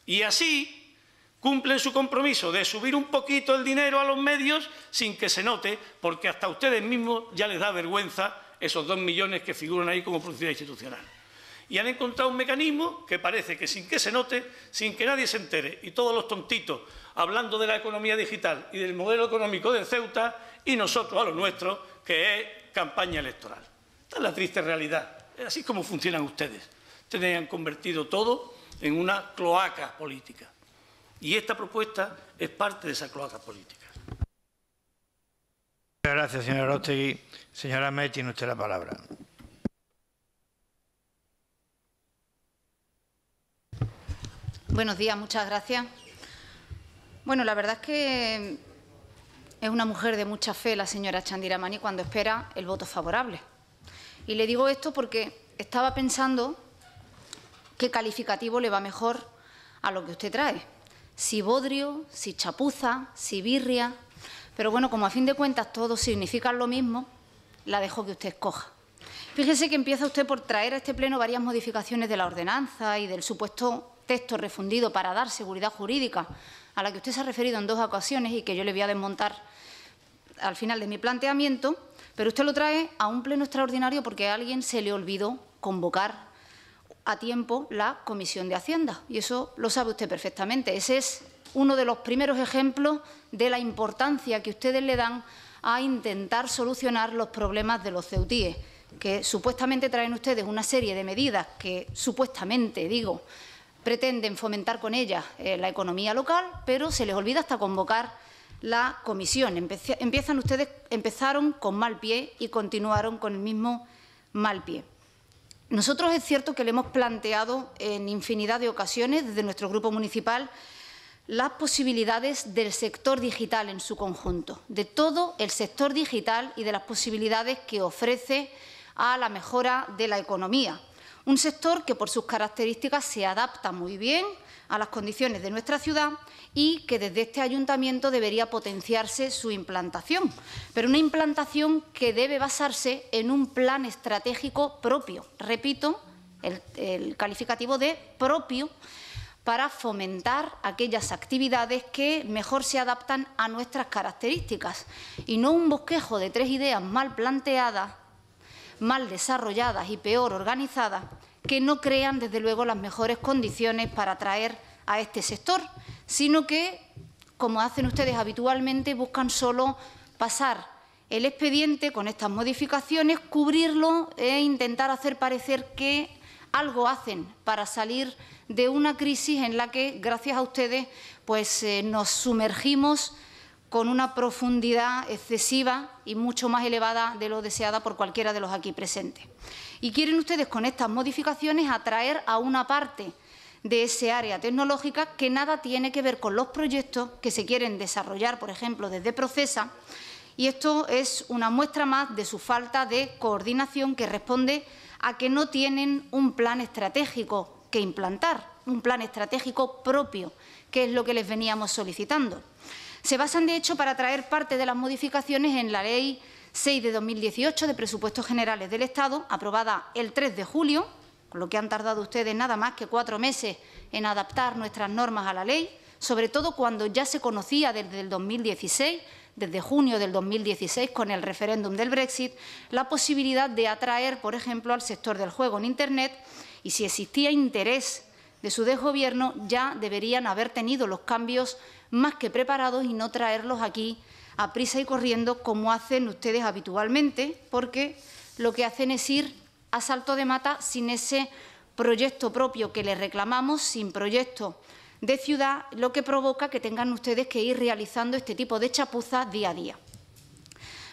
Y así cumplen su compromiso de subir un poquito el dinero a los medios sin que se note, porque hasta a ustedes mismos ya les da vergüenza esos 2 millones que figuran ahí como publicidad institucional. Y han encontrado un mecanismo que parece que sin que se note, sin que nadie se entere, y todos los tontitos hablando de la economía digital y del modelo económico de Ceuta, y nosotros a lo nuestro, que es campaña electoral. Esta es la triste realidad. Es así como funcionan ustedes. Ustedes han convertido todo en una cloaca política. Y esta propuesta es parte de esa cloaca política. Muchas gracias, señora Aróstegui. Señora May, tiene usted la palabra. Buenos días, muchas gracias. Bueno, la verdad es que es una mujer de mucha fe la señora Chandira Mani cuando espera el voto favorable. Y le digo esto porque estaba pensando qué calificativo le va mejor a lo que usted trae. Si bodrio, si chapuza, si birria. Pero bueno, como a fin de cuentas todos significan lo mismo, la dejo que usted escoja. Fíjese que empieza usted por traer a este pleno varias modificaciones de la ordenanza y del supuesto texto refundido para dar seguridad jurídica, a la que usted se ha referido en 2 ocasiones y que yo le voy a desmontar al final de mi planteamiento, pero usted lo trae a un pleno extraordinario porque a alguien se le olvidó convocar a tiempo la Comisión de Hacienda, y eso lo sabe usted perfectamente. Ese es uno de los primeros ejemplos de la importancia que ustedes le dan a intentar solucionar los problemas de los ceutíes, que supuestamente traen ustedes una serie de medidas que supuestamente, digo, pretenden fomentar con ellas la economía local, pero se les olvida hasta convocar la comisión. Empezaron con mal pie y continuaron con el mismo mal pie. Nosotros es cierto que le hemos planteado en infinidad de ocasiones desde nuestro grupo municipal las posibilidades del sector digital en su conjunto, de todo el sector digital y de las posibilidades que ofrece a la mejora de la economía. Un sector que por sus características se adapta muy bien a las condiciones de nuestra ciudad y que desde este ayuntamiento debería potenciarse su implantación, pero una implantación que debe basarse en un plan estratégico propio. Repito, el calificativo de propio, para fomentar aquellas actividades que mejor se adaptan a nuestras características y no un bosquejo de 3 ideas mal planteadas, mal desarrolladas y peor organizadas, que no crean, desde luego, las mejores condiciones para atraer a este sector, sino que, como hacen ustedes habitualmente, buscan solo pasar el expediente con estas modificaciones, cubrirlo e intentar hacer parecer que algo hacen para salir de una crisis en la que, gracias a ustedes, pues nos sumergimos con una profundidad excesiva y mucho más elevada de lo deseada por cualquiera de los aquí presentes. Y quieren ustedes con estas modificaciones atraer a una parte de ese área tecnológica que nada tiene que ver con los proyectos que se quieren desarrollar, por ejemplo, desde Procesa, y esto es una muestra más de su falta de coordinación, que responde a que no tienen un plan estratégico que implantar, un plan estratégico propio, que es lo que les veníamos solicitando. Se basan, de hecho, para traer parte de las modificaciones en la Ley 6 de 2018 de Presupuestos Generales del Estado, aprobada el 3 de julio, con lo que han tardado ustedes nada más que 4 meses en adaptar nuestras normas a la ley, sobre todo cuando ya se conocía desde el 2016, desde junio del 2016, con el referéndum del Brexit, la posibilidad de atraer, por ejemplo, al sector del juego en Internet, y si existía interés de su desgobierno, ya deberían haber tenido los cambios más que preparados y no traerlos aquí a prisa y corriendo como hacen ustedes habitualmente, porque lo que hacen es ir a salto de mata sin ese proyecto propio que les reclamamos, sin proyecto de ciudad, lo que provoca que tengan ustedes que ir realizando este tipo de chapuzas día a día.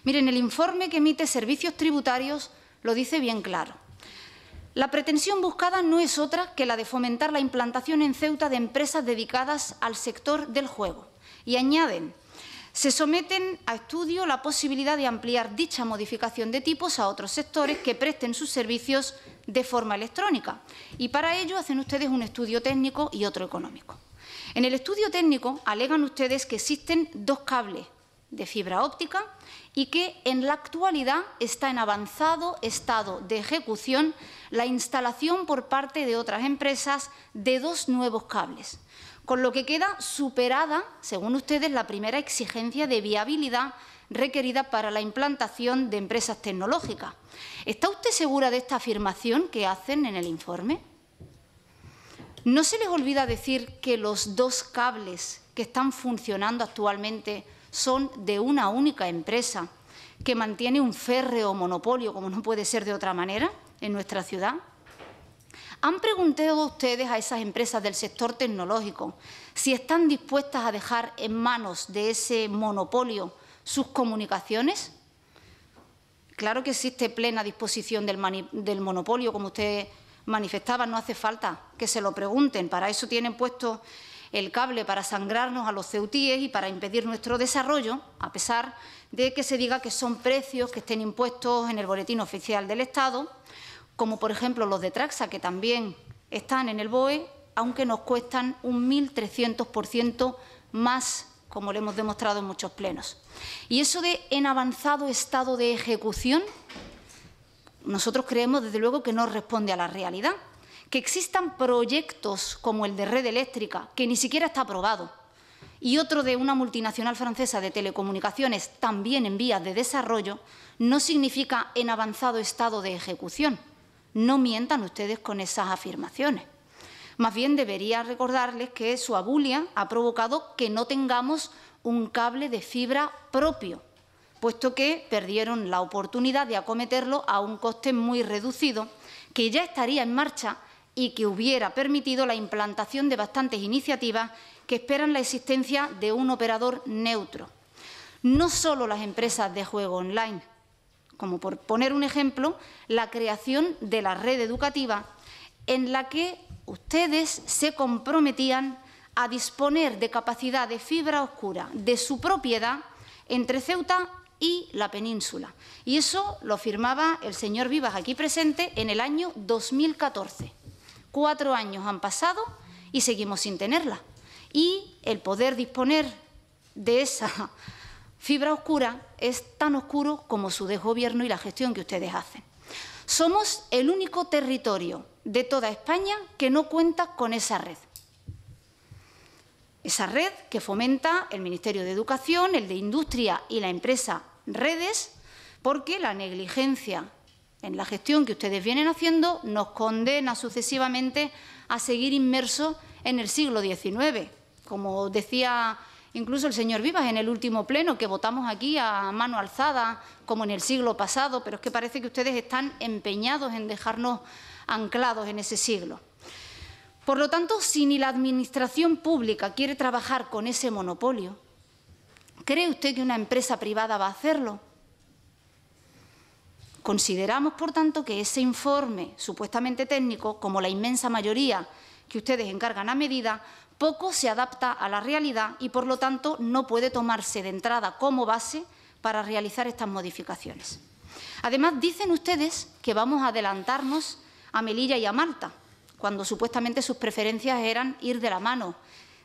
Miren, el informe que emite Servicios Tributarios lo dice bien claro. La pretensión buscada no es otra que la de fomentar la implantación en Ceuta de empresas dedicadas al sector del juego. Y añaden, se someten a estudio la posibilidad de ampliar dicha modificación de tipos a otros sectores que presten sus servicios de forma electrónica. Y para ello hacen ustedes un estudio técnico y otro económico. En el estudio técnico alegan ustedes que existen 2 cables de fibra óptica y que en la actualidad está en avanzado estado de ejecución la instalación por parte de otras empresas de 2 nuevos cables, con lo que queda superada, según ustedes, la primera exigencia de viabilidad requerida para la implantación de empresas tecnológicas. ¿Está usted segura de esta afirmación que hacen en el informe? ¿No se les olvida decir que los 2 cables que están funcionando actualmente son de una única empresa que mantiene un férreo monopolio, como no puede ser de otra manera, en nuestra ciudad? ¿Han preguntado ustedes a esas empresas del sector tecnológico si están dispuestas a dejar en manos de ese monopolio sus comunicaciones? Claro que existe plena disposición del monopolio, como usted manifestaba, no hace falta que se lo pregunten. Para eso tienen puesto el cable, para sangrarnos a los ceutíes y para impedir nuestro desarrollo, a pesar de que se diga que son precios que estén impuestos en el Boletín Oficial del Estado, como por ejemplo los de Traxa, que también están en el BOE, aunque nos cuestan un 1.300% más, como le hemos demostrado en muchos plenos. Y eso de en avanzado estado de ejecución, nosotros creemos desde luego que no responde a la realidad. Que existan proyectos como el de Red Eléctrica, que ni siquiera está aprobado, y otro de una multinacional francesa de telecomunicaciones también en vías de desarrollo, no significa en avanzado estado de ejecución. No mientan ustedes con esas afirmaciones. Más bien debería recordarles que su abulia ha provocado que no tengamos un cable de fibra propio, puesto que perdieron la oportunidad de acometerlo a un coste muy reducido, que ya estaría en marcha y que hubiera permitido la implantación de bastantes iniciativas que esperan la existencia de un operador neutro. No solo las empresas de juego online, como por poner un ejemplo, la creación de la red educativa en la que ustedes se comprometían a disponer de capacidad de fibra oscura de su propiedad entre Ceuta y la península. Y eso lo firmaba el señor Vivas, aquí presente, en el año 2014. 4 años han pasado y seguimos sin tenerla. Y el poder disponer de esa fibra oscura es tan oscuro como su desgobierno y la gestión que ustedes hacen. Somos el único territorio de toda España que no cuenta con esa red. Esa red que fomenta el Ministerio de Educación, el de Industria y la empresa Redes, porque la negligencia en la gestión que ustedes vienen haciendo nos condena sucesivamente a seguir inmersos en el siglo XIX. Como decía incluso el señor Vivas en el último pleno, que votamos aquí a mano alzada, como en el siglo pasado, pero es que parece que ustedes están empeñados en dejarnos anclados en ese siglo. Por lo tanto, si ni la Administración pública quiere trabajar con ese monopolio, ¿cree usted que una empresa privada va a hacerlo? Consideramos, por tanto, que ese informe supuestamente técnico, como la inmensa mayoría que ustedes encargan a medida, poco se adapta a la realidad y, por lo tanto, no puede tomarse de entrada como base para realizar estas modificaciones. Además, dicen ustedes que vamos a adelantarnos a Melilla y a Malta, cuando supuestamente sus preferencias eran ir de la mano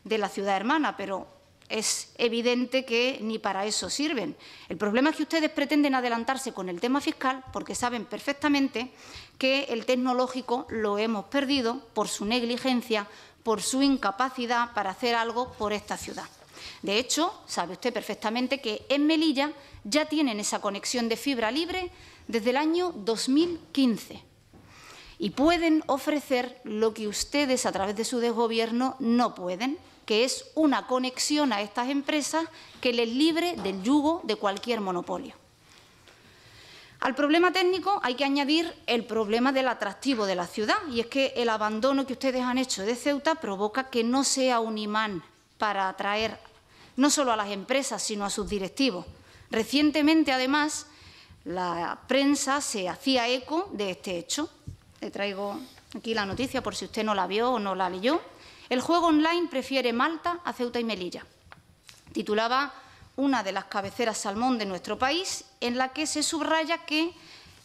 de la ciudad hermana, pero es evidente que ni para eso sirven. El problema es que ustedes pretenden adelantarse con el tema fiscal porque saben perfectamente que el tecnológico lo hemos perdido por su negligencia, por su incapacidad para hacer algo por esta ciudad. De hecho, sabe usted perfectamente que en Melilla ya tienen esa conexión de fibra libre desde el año 2015 y pueden ofrecer lo que ustedes a través de su desgobierno no pueden, que es una conexión a estas empresas que les libre del yugo de cualquier monopolio. Al problema técnico hay que añadir el problema del atractivo de la ciudad, y es que el abandono que ustedes han hecho de Ceuta provoca que no sea un imán para atraer no solo a las empresas, sino a sus directivos. Recientemente, además, la prensa se hacía eco de este hecho. Le traigo aquí la noticia por si usted no la vio o no la leyó. El juego online prefiere Malta a Ceuta y Melilla. Titulaba una de las cabeceras salmón de nuestro país, en la que se subraya que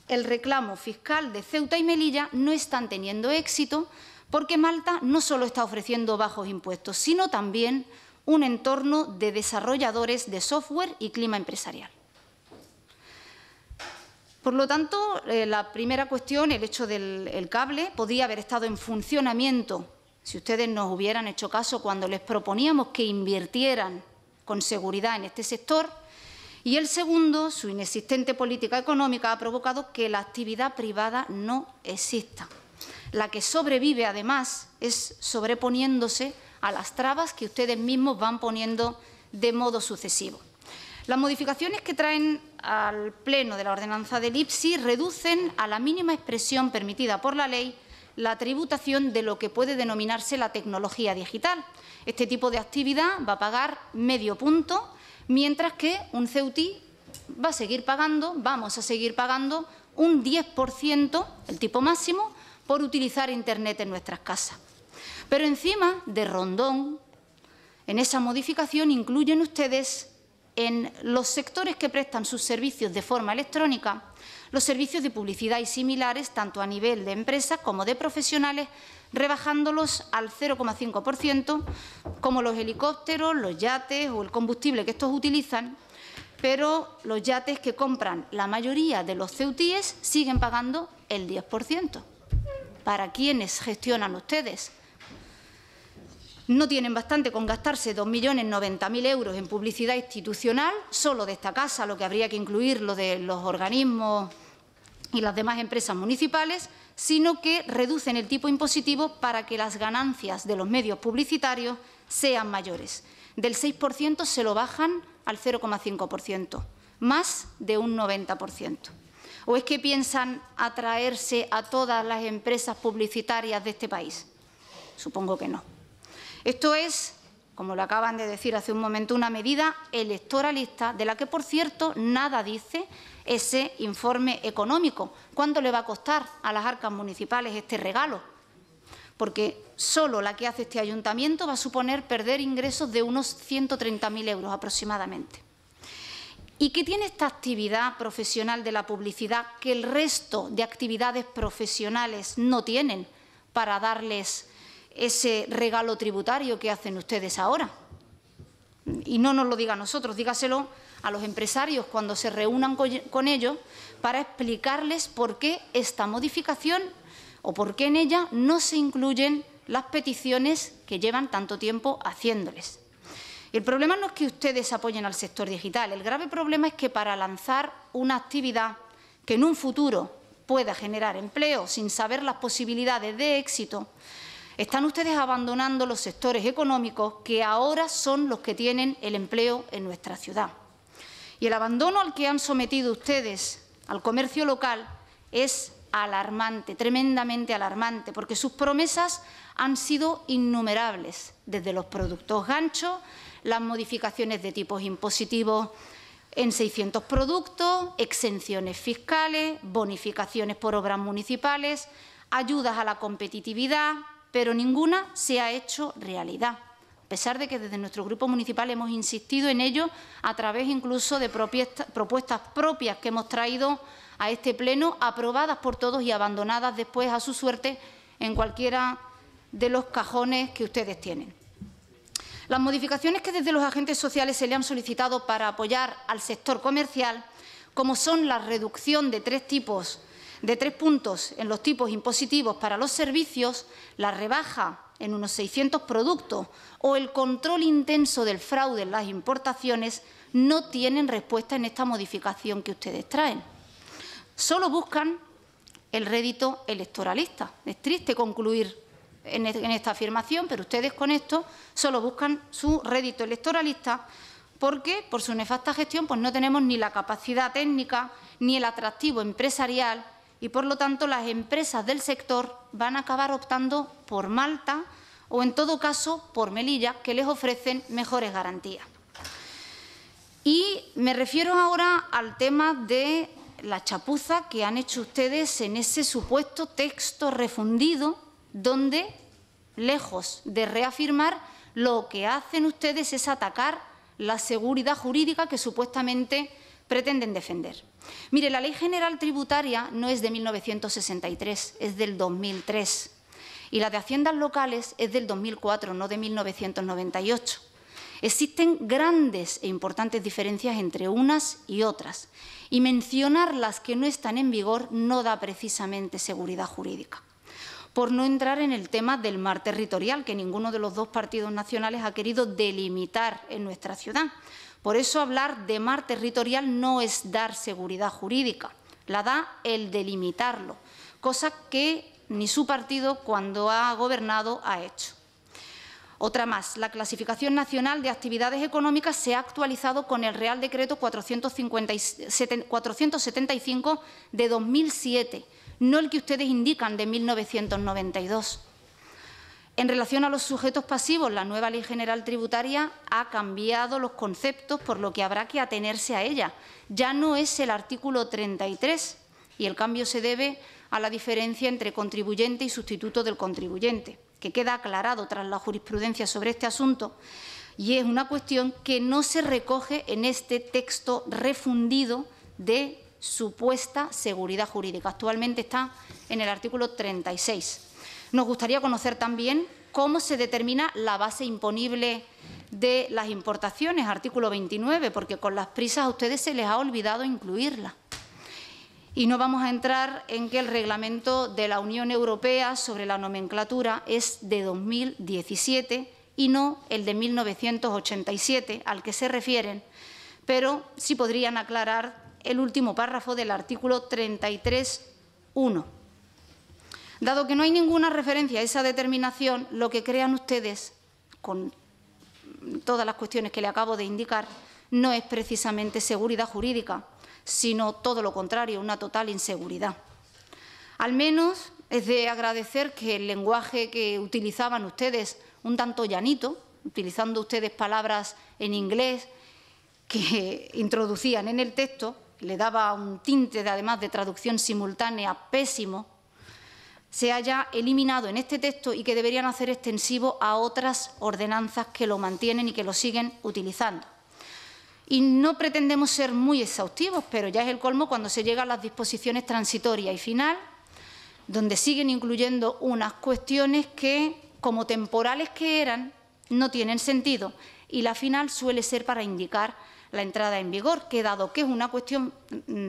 el reclamo fiscal de Ceuta y Melilla no están teniendo éxito porque Malta no solo está ofreciendo bajos impuestos, sino también un entorno de desarrolladores de software y clima empresarial. Por lo tanto, la primera cuestión, el hecho del cable, podría haber estado en funcionamiento si ustedes nos hubieran hecho caso cuando les proponíamos que invirtieran con seguridad en este sector. Y el segundo, su inexistente política económica ha provocado que la actividad privada no exista. La que sobrevive, además, es sobreponiéndose a las trabas que ustedes mismos van poniendo de modo sucesivo. Las modificaciones que traen al Pleno de la ordenanza del IPSI reducen a la mínima expresión permitida por la ley la tributación de lo que puede denominarse la tecnología digital. Este tipo de actividad va a pagar medio punto, mientras que un ceutí va a seguir pagando, vamos a seguir pagando un 10%, el tipo máximo, por utilizar Internet en nuestras casas. Pero encima de rondón, en esa modificación incluyen ustedes en los sectores que prestan sus servicios de forma electrónica los servicios de publicidad y similares, tanto a nivel de empresas como de profesionales, rebajándolos al 0,5%, como los helicópteros, los yates o el combustible que estos utilizan, pero los yates que compran la mayoría de los ceutíes siguen pagando el 10%. ¿Para quiénes gestionan ustedes? No tienen bastante con gastarse 2.090.000 euros en publicidad institucional, solo de esta casa, lo que habría que incluir lo de los organismos y las demás empresas municipales, sino que reducen el tipo impositivo para que las ganancias de los medios publicitarios sean mayores. Del 6% se lo bajan al 0,5%, más de un 90%. ¿O es que piensan atraerse a todas las empresas publicitarias de este país? Supongo que no. Esto es, como lo acaban de decir hace un momento, una medida electoralista de la que, por cierto, nada dice ese informe económico. ¿Cuánto le va a costar a las arcas municipales este regalo? Porque solo la que hace este ayuntamiento va a suponer perder ingresos de unos 130.000 euros aproximadamente. ¿Y qué tiene esta actividad profesional de la publicidad que el resto de actividades profesionales no tienen para darles ese regalo tributario que hacen ustedes ahora? Y no nos lo diga a nosotros, dígaselo a los empresarios cuando se reúnan con ellos para explicarles por qué esta modificación o por qué en ella no se incluyen las peticiones que llevan tanto tiempo haciéndoles. Y el problema no es que ustedes apoyen al sector digital, el grave problema es que para lanzar una actividad que en un futuro pueda generar empleo sin saber las posibilidades de éxito, están ustedes abandonando los sectores económicos que ahora son los que tienen el empleo en nuestra ciudad. Y el abandono al que han sometido ustedes al comercio local es alarmante, tremendamente alarmante, porque sus promesas han sido innumerables, desde los productos gancho, las modificaciones de tipos impositivos en 600 productos, exenciones fiscales, bonificaciones por obras municipales, ayudas a la competitividad, pero ninguna se ha hecho realidad, a pesar de que desde nuestro grupo municipal hemos insistido en ello a través incluso de propuestas propias que hemos traído a este Pleno, aprobadas por todos y abandonadas después a su suerte en cualquiera de los cajones que ustedes tienen. Las modificaciones que desde los agentes sociales se le han solicitado para apoyar al sector comercial, como son la reducción de 3 puntos en los tipos impositivos para los servicios, la rebaja en unos 600 productos o el control intenso del fraude en las importaciones, no tienen respuesta en esta modificación que ustedes traen. Solo buscan el rédito electoralista. Es triste concluir en esta afirmación, pero ustedes con esto solo buscan su rédito electoralista porque, por su nefasta gestión, pues no tenemos ni la capacidad técnica ni el atractivo empresarial y, por lo tanto, las empresas del sector van a acabar optando por Malta o, en todo caso, por Melilla, que les ofrecen mejores garantías. Y me refiero ahora al tema de la chapuza que han hecho ustedes en ese supuesto texto refundido, donde, lejos de reafirmar, lo que hacen ustedes es atacar la seguridad jurídica que supuestamente pretenden defender. Mire, la Ley General Tributaria no es de 1963, es del 2003. Y la de Haciendas Locales es del 2004, no de 1998. Existen grandes e importantes diferencias entre unas y otras, y mencionar las que no están en vigor no da precisamente seguridad jurídica. Por no entrar en el tema del mar territorial, que ninguno de los dos partidos nacionales ha querido delimitar en nuestra ciudad. Por eso hablar de mar territorial no es dar seguridad jurídica, la da el delimitarlo, cosa que ni su partido, cuando ha gobernado, ha hecho. Otra más, la clasificación nacional de actividades económicas se ha actualizado con el Real Decreto 475 de 2007, no el que ustedes indican de 1992. En relación a los sujetos pasivos, la nueva Ley General Tributaria ha cambiado los conceptos, por lo que habrá que atenerse a ella. Ya no es el artículo 33 y el cambio se debe a la diferencia entre contribuyente y sustituto del contribuyente, que queda aclarado tras la jurisprudencia sobre este asunto, y es una cuestión que no se recoge en este texto refundido de supuesta seguridad jurídica. Actualmente está en el artículo 36. Nos gustaría conocer también cómo se determina la base imponible de las importaciones, artículo 29, porque con las prisas a ustedes se les ha olvidado incluirla. Y no vamos a entrar en que el reglamento de la Unión Europea sobre la nomenclatura es de 2017 y no el de 1987 al que se refieren, pero sí podrían aclarar el último párrafo del artículo 33.1. Dado que no hay ninguna referencia a esa determinación, lo que crean ustedes, con todas las cuestiones que le acabo de indicar, no es precisamente seguridad jurídica, sino todo lo contrario, una total inseguridad. Al menos es de agradecer que el lenguaje que utilizaban ustedes, un tanto llanito, utilizando ustedes palabras en inglés que introducían en el texto, le daba un tinte, además de traducción simultánea, pésimo, se haya eliminado en este texto y que deberían hacer extensivo a otras ordenanzas que lo mantienen y que lo siguen utilizando. Y no pretendemos ser muy exhaustivos, pero ya es el colmo cuando se llega a las disposiciones transitorias y final, donde siguen incluyendo unas cuestiones que, como temporales que eran, no tienen sentido, y la final suele ser para indicar la entrada en vigor, que dado que es una cuestión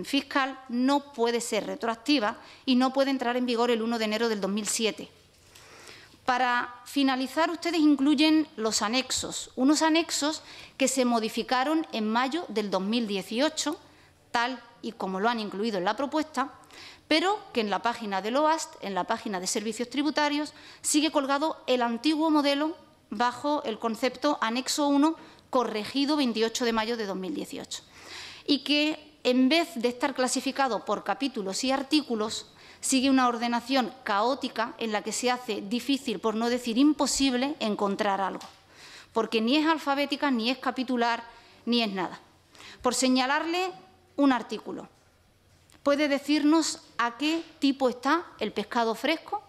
fiscal, no puede ser retroactiva y no puede entrar en vigor el 1 de enero del 2007. Para finalizar, ustedes incluyen los anexos, unos anexos que se modificaron en mayo del 2018, tal y como lo han incluido en la propuesta, pero que en la página del OAST, en la página de servicios tributarios, sigue colgado el antiguo modelo bajo el concepto anexo 1, corregido 28 de mayo de 2018, y que, en vez de estar clasificado por capítulos y artículos, sigue una ordenación caótica en la que se hace difícil, por no decir imposible, encontrar algo, porque ni es alfabética, ni es capitular, ni es nada. Por señalarle un artículo, ¿puede decirnos a qué tipo está el pescado fresco?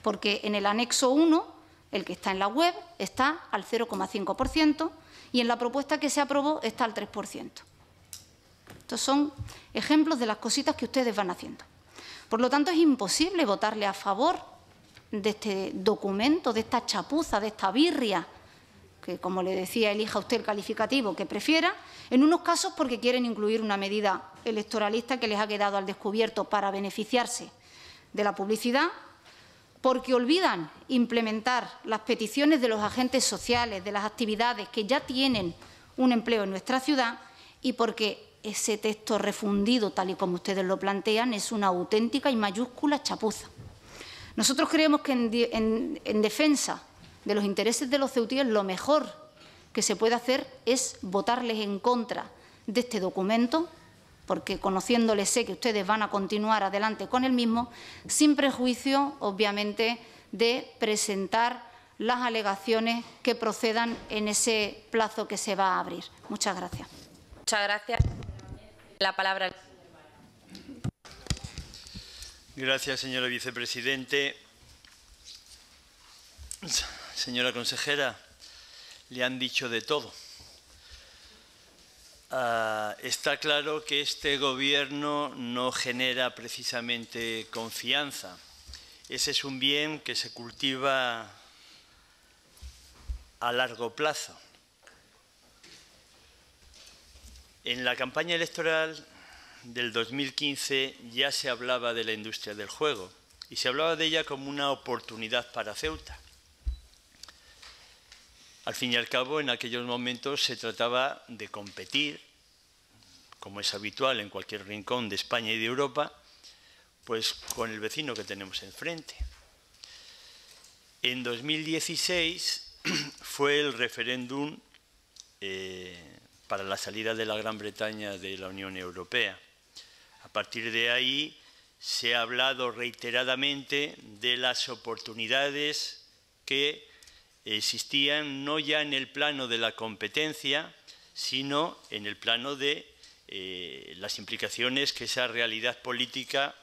Porque en el anexo 1, el que está en la web, está al 0,5% y en la propuesta que se aprobó está al 3%. Estos son ejemplos de las cositas que ustedes van haciendo. Por lo tanto, es imposible votarle a favor de este documento, de esta chapuza, de esta birria, que, como le decía, elija usted el calificativo que prefiera, en unos casos porque quieren incluir una medida electoralista que les ha quedado al descubierto para beneficiarse de la publicidad, porque olvidan implementar las peticiones de los agentes sociales, de las actividades que ya tienen un empleo en nuestra ciudad, y porque ese texto refundido, tal y como ustedes lo plantean, es una auténtica y mayúscula chapuza. Nosotros creemos que en defensa de los intereses de los ceutíes lo mejor que se puede hacer es votarles en contra de este documento, porque conociéndole sé que ustedes van a continuar adelante con el mismo, sin prejuicio, obviamente, de presentar las alegaciones que procedan en ese plazo que se va a abrir. Muchas gracias. Muchas gracias. La palabra. Gracias, señora vicepresidente. Señora consejera, le han dicho de todo. Está claro que este Gobierno no genera precisamente confianza. Ese es un bien que se cultiva a largo plazo. En la campaña electoral del 2015 ya se hablaba de la industria del juego y se hablaba de ella como una oportunidad para Ceuta. Al fin y al cabo, en aquellos momentos se trataba de competir, como es habitual en cualquier rincón de España y de Europa, pues con el vecino que tenemos enfrente. En 2016 fue el referéndum para la salida de la Gran Bretaña de la Unión Europea. A partir de ahí se ha hablado reiteradamente de las oportunidades que existían no ya en el plano de la competencia, sino en el plano de las implicaciones que esa realidad política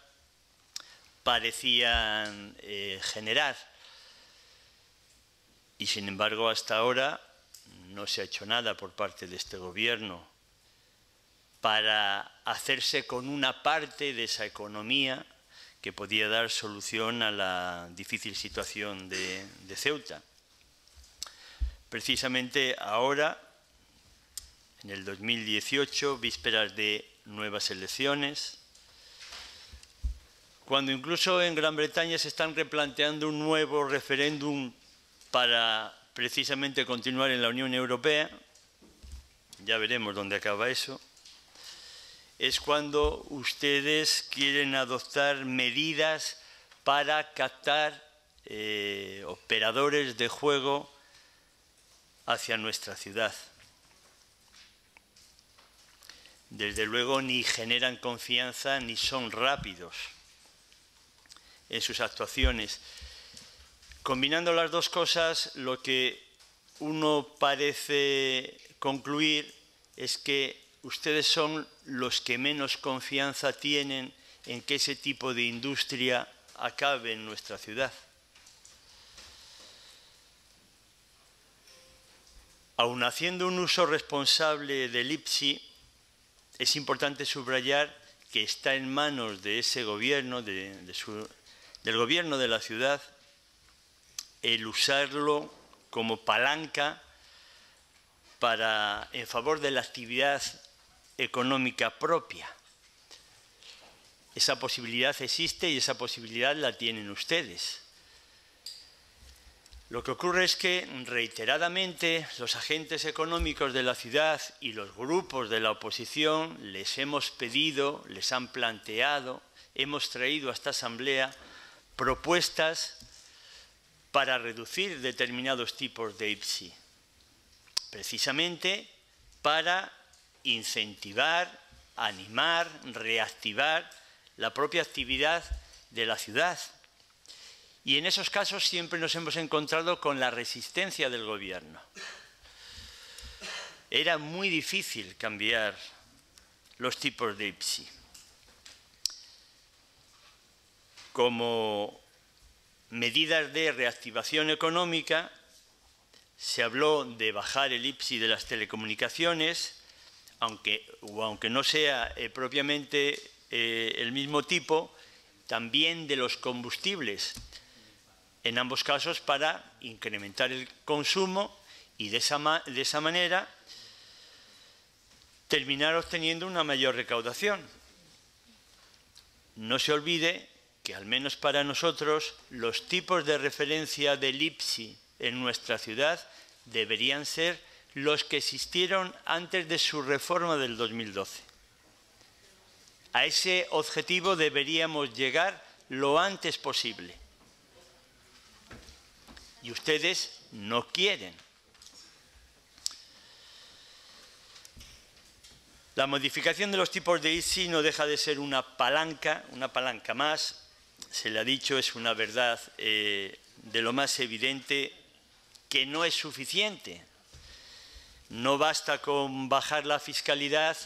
parecían generar. Y sin embargo, hasta ahora no se ha hecho nada por parte de este Gobierno para hacerse con una parte de esa economía que podía dar solución a la difícil situación de Ceuta. Precisamente ahora, en el 2018, vísperas de nuevas elecciones, cuando incluso en Gran Bretaña se están replanteando un nuevo referéndum para precisamente continuar en la Unión Europea, ya veremos dónde acaba eso, es cuando ustedes quieren adoptar medidas para captar operadores de juego hacia nuestra ciudad. Desde luego ni generan confianza ni son rápidos en sus actuaciones. Combinando las dos cosas, lo que uno parece concluir es que ustedes son los que menos confianza tienen en que ese tipo de industria acabe en nuestra ciudad. Aun haciendo un uso responsable del IPSI, es importante subrayar que está en manos de ese gobierno, del gobierno de la ciudad, el usarlo como palanca en favor de la actividad económica propia. Esa posibilidad existe y esa posibilidad la tienen ustedes. Lo que ocurre es que reiteradamente los agentes económicos de la ciudad y los grupos de la oposición les hemos pedido, les han planteado, hemos traído a esta asamblea propuestas para reducir determinados tipos de IPSI, precisamente para incentivar, animar, reactivar la propia actividad de la ciudad. Y en esos casos siempre nos hemos encontrado con la resistencia del Gobierno. Era muy difícil cambiar los tipos de IPSI. Como medidas de reactivación económica, se habló de bajar el IPSI de las telecomunicaciones, aunque no sea propiamente el mismo tipo, también de los combustibles, en ambos casos para incrementar el consumo y de esa manera terminar obteniendo una mayor recaudación. No se olvide que, al menos para nosotros, los tipos de referencia del IPSI en nuestra ciudad deberían ser los que existieron antes de su reforma del 2012. A ese objetivo deberíamos llegar lo antes posible. Y ustedes no quieren. La modificación de los tipos de ISI no deja de ser una palanca más. Se le ha dicho, es una verdad de lo más evidente, que no es suficiente. No basta con bajar la fiscalidad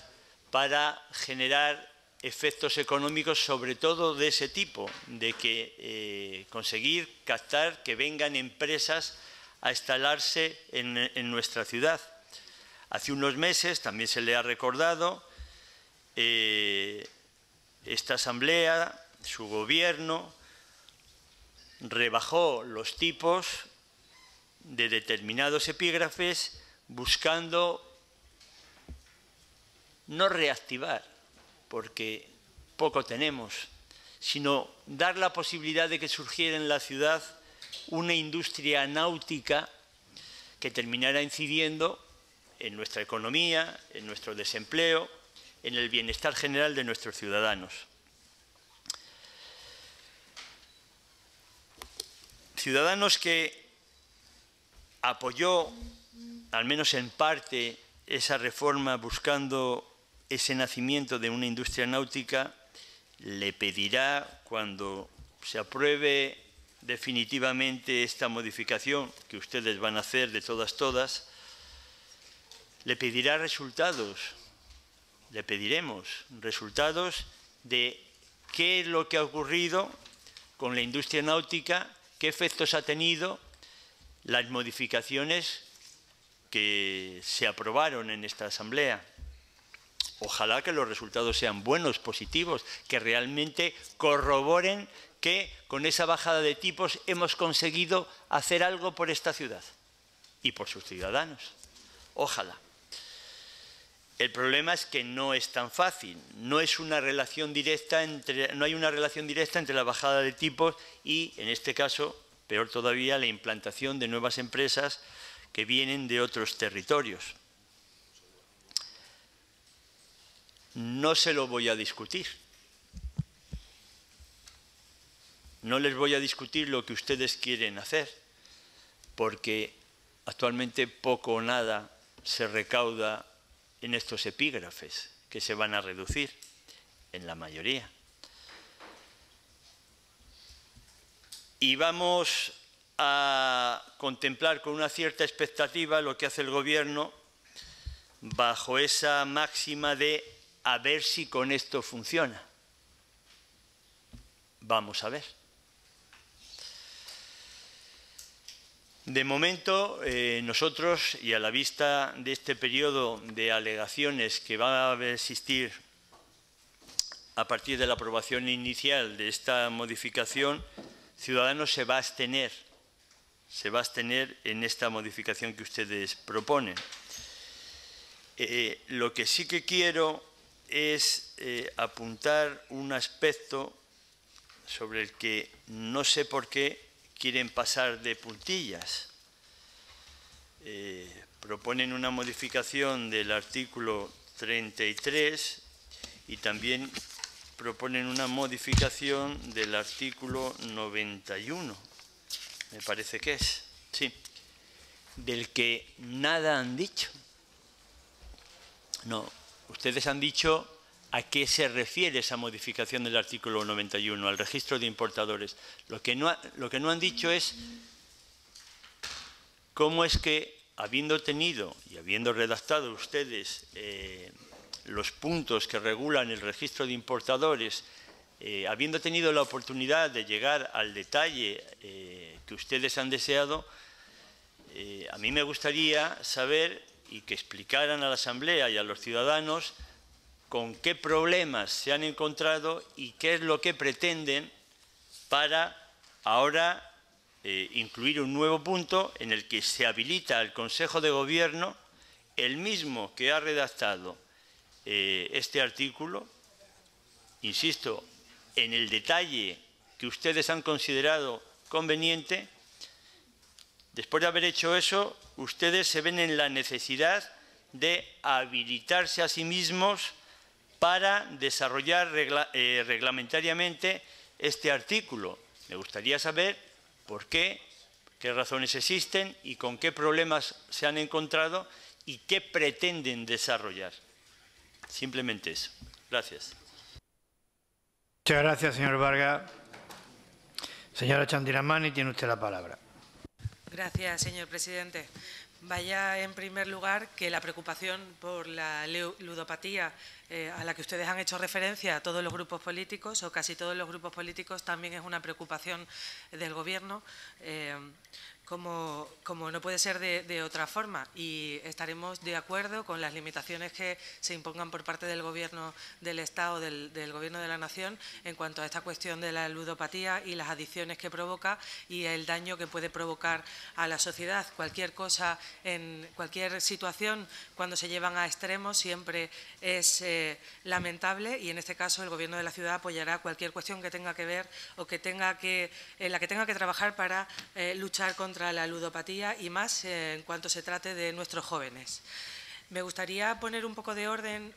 para generar efectos económicos, sobre todo de ese tipo, de que conseguir captar que vengan empresas a instalarse en nuestra ciudad. Hace unos meses, también se le ha recordado, esta Asamblea, su Gobierno, rebajó los tipos de determinados epígrafes buscando no reactivar, porque poco tenemos, sino dar la posibilidad de que surgiera en la ciudad una industria náutica que terminara incidiendo en nuestra economía, en nuestro desempleo, en el bienestar general de nuestros ciudadanos. Ciudadanos que apoyó, al menos en parte, esa reforma buscando ese nacimiento de una industria náutica, le pedirá, cuando se apruebe definitivamente esta modificación que ustedes van a hacer de todas, le pedirá resultados, le pediremos resultados de qué es lo que ha ocurrido con la industria náutica, qué efectos ha tenido las modificaciones que se aprobaron en esta Asamblea. Ojalá que los resultados sean buenos, positivos, que realmente corroboren que con esa bajada de tipos hemos conseguido hacer algo por esta ciudad y por sus ciudadanos. Ojalá. El problema es que no es tan fácil, no hay una relación directa entre la bajada de tipos y, en este caso, peor todavía, la implantación de nuevas empresas que vienen de otros territorios. No se lo voy a discutir. No les voy a discutir lo que ustedes quieren hacer, porque actualmente poco o nada se recauda en estos epígrafes, que se van a reducir en la mayoría. Y vamos a contemplar con una cierta expectativa lo que hace el Gobierno bajo esa máxima de a ver si con esto funciona. Vamos a ver. De momento, nosotros, y a la vista de este periodo de alegaciones que va a existir a partir de la aprobación inicial de esta modificación, Ciudadanos se va a abstener en esta modificación que ustedes proponen. Lo que sí que quiero es apuntar un aspecto sobre el que no sé por qué quieren pasar de puntillas. Proponen una modificación del artículo 33 y también proponen una modificación del artículo 91, me parece que es, sí, del que nada han dicho. No, ustedes han dicho a qué se refiere esa modificación del artículo 91, al registro de importadores. Lo que no han dicho es cómo es que, habiendo tenido y habiendo redactado ustedes los puntos que regulan el registro de importadores, habiendo tenido la oportunidad de llegar al detalle que ustedes han deseado, a mí me gustaría saber y que explicaran a la Asamblea y a los ciudadanos con qué problemas se han encontrado y qué es lo que pretenden para ahora incluir un nuevo punto en el que se habilita al Consejo de Gobierno, el mismo que ha redactado este artículo, insisto, en el detalle que ustedes han considerado conveniente. Después de haber hecho eso, ustedes se ven en la necesidad de habilitarse a sí mismos para desarrollar reglamentariamente este artículo. Me gustaría saber por qué razones existen y con qué problemas se han encontrado y qué pretenden desarrollar. Simplemente eso. Gracias. Muchas gracias, señor Vargas. Señora Chandiramani, tiene usted la palabra. Gracias, señor presidente. Vaya, en primer lugar, que la preocupación por la ludopatía a la que ustedes han hecho referencia a todos los grupos políticos, o casi todos los grupos políticos, también es una preocupación del Gobierno, como no puede ser de otra forma, y estaremos de acuerdo con las limitaciones que se impongan por parte del Gobierno del Estado, del Gobierno de la Nación, en cuanto a esta cuestión de la ludopatía y las adicciones que provoca y el daño que puede provocar a la sociedad. Cualquier cosa, en cualquier situación, cuando se llevan a extremos, siempre es lamentable, y en este caso el Gobierno de la ciudad apoyará cualquier cuestión que tenga que ver o en la que tenga que trabajar para luchar contra la ludopatía, y más en cuanto se trate de nuestros jóvenes. Me gustaría poner un poco de orden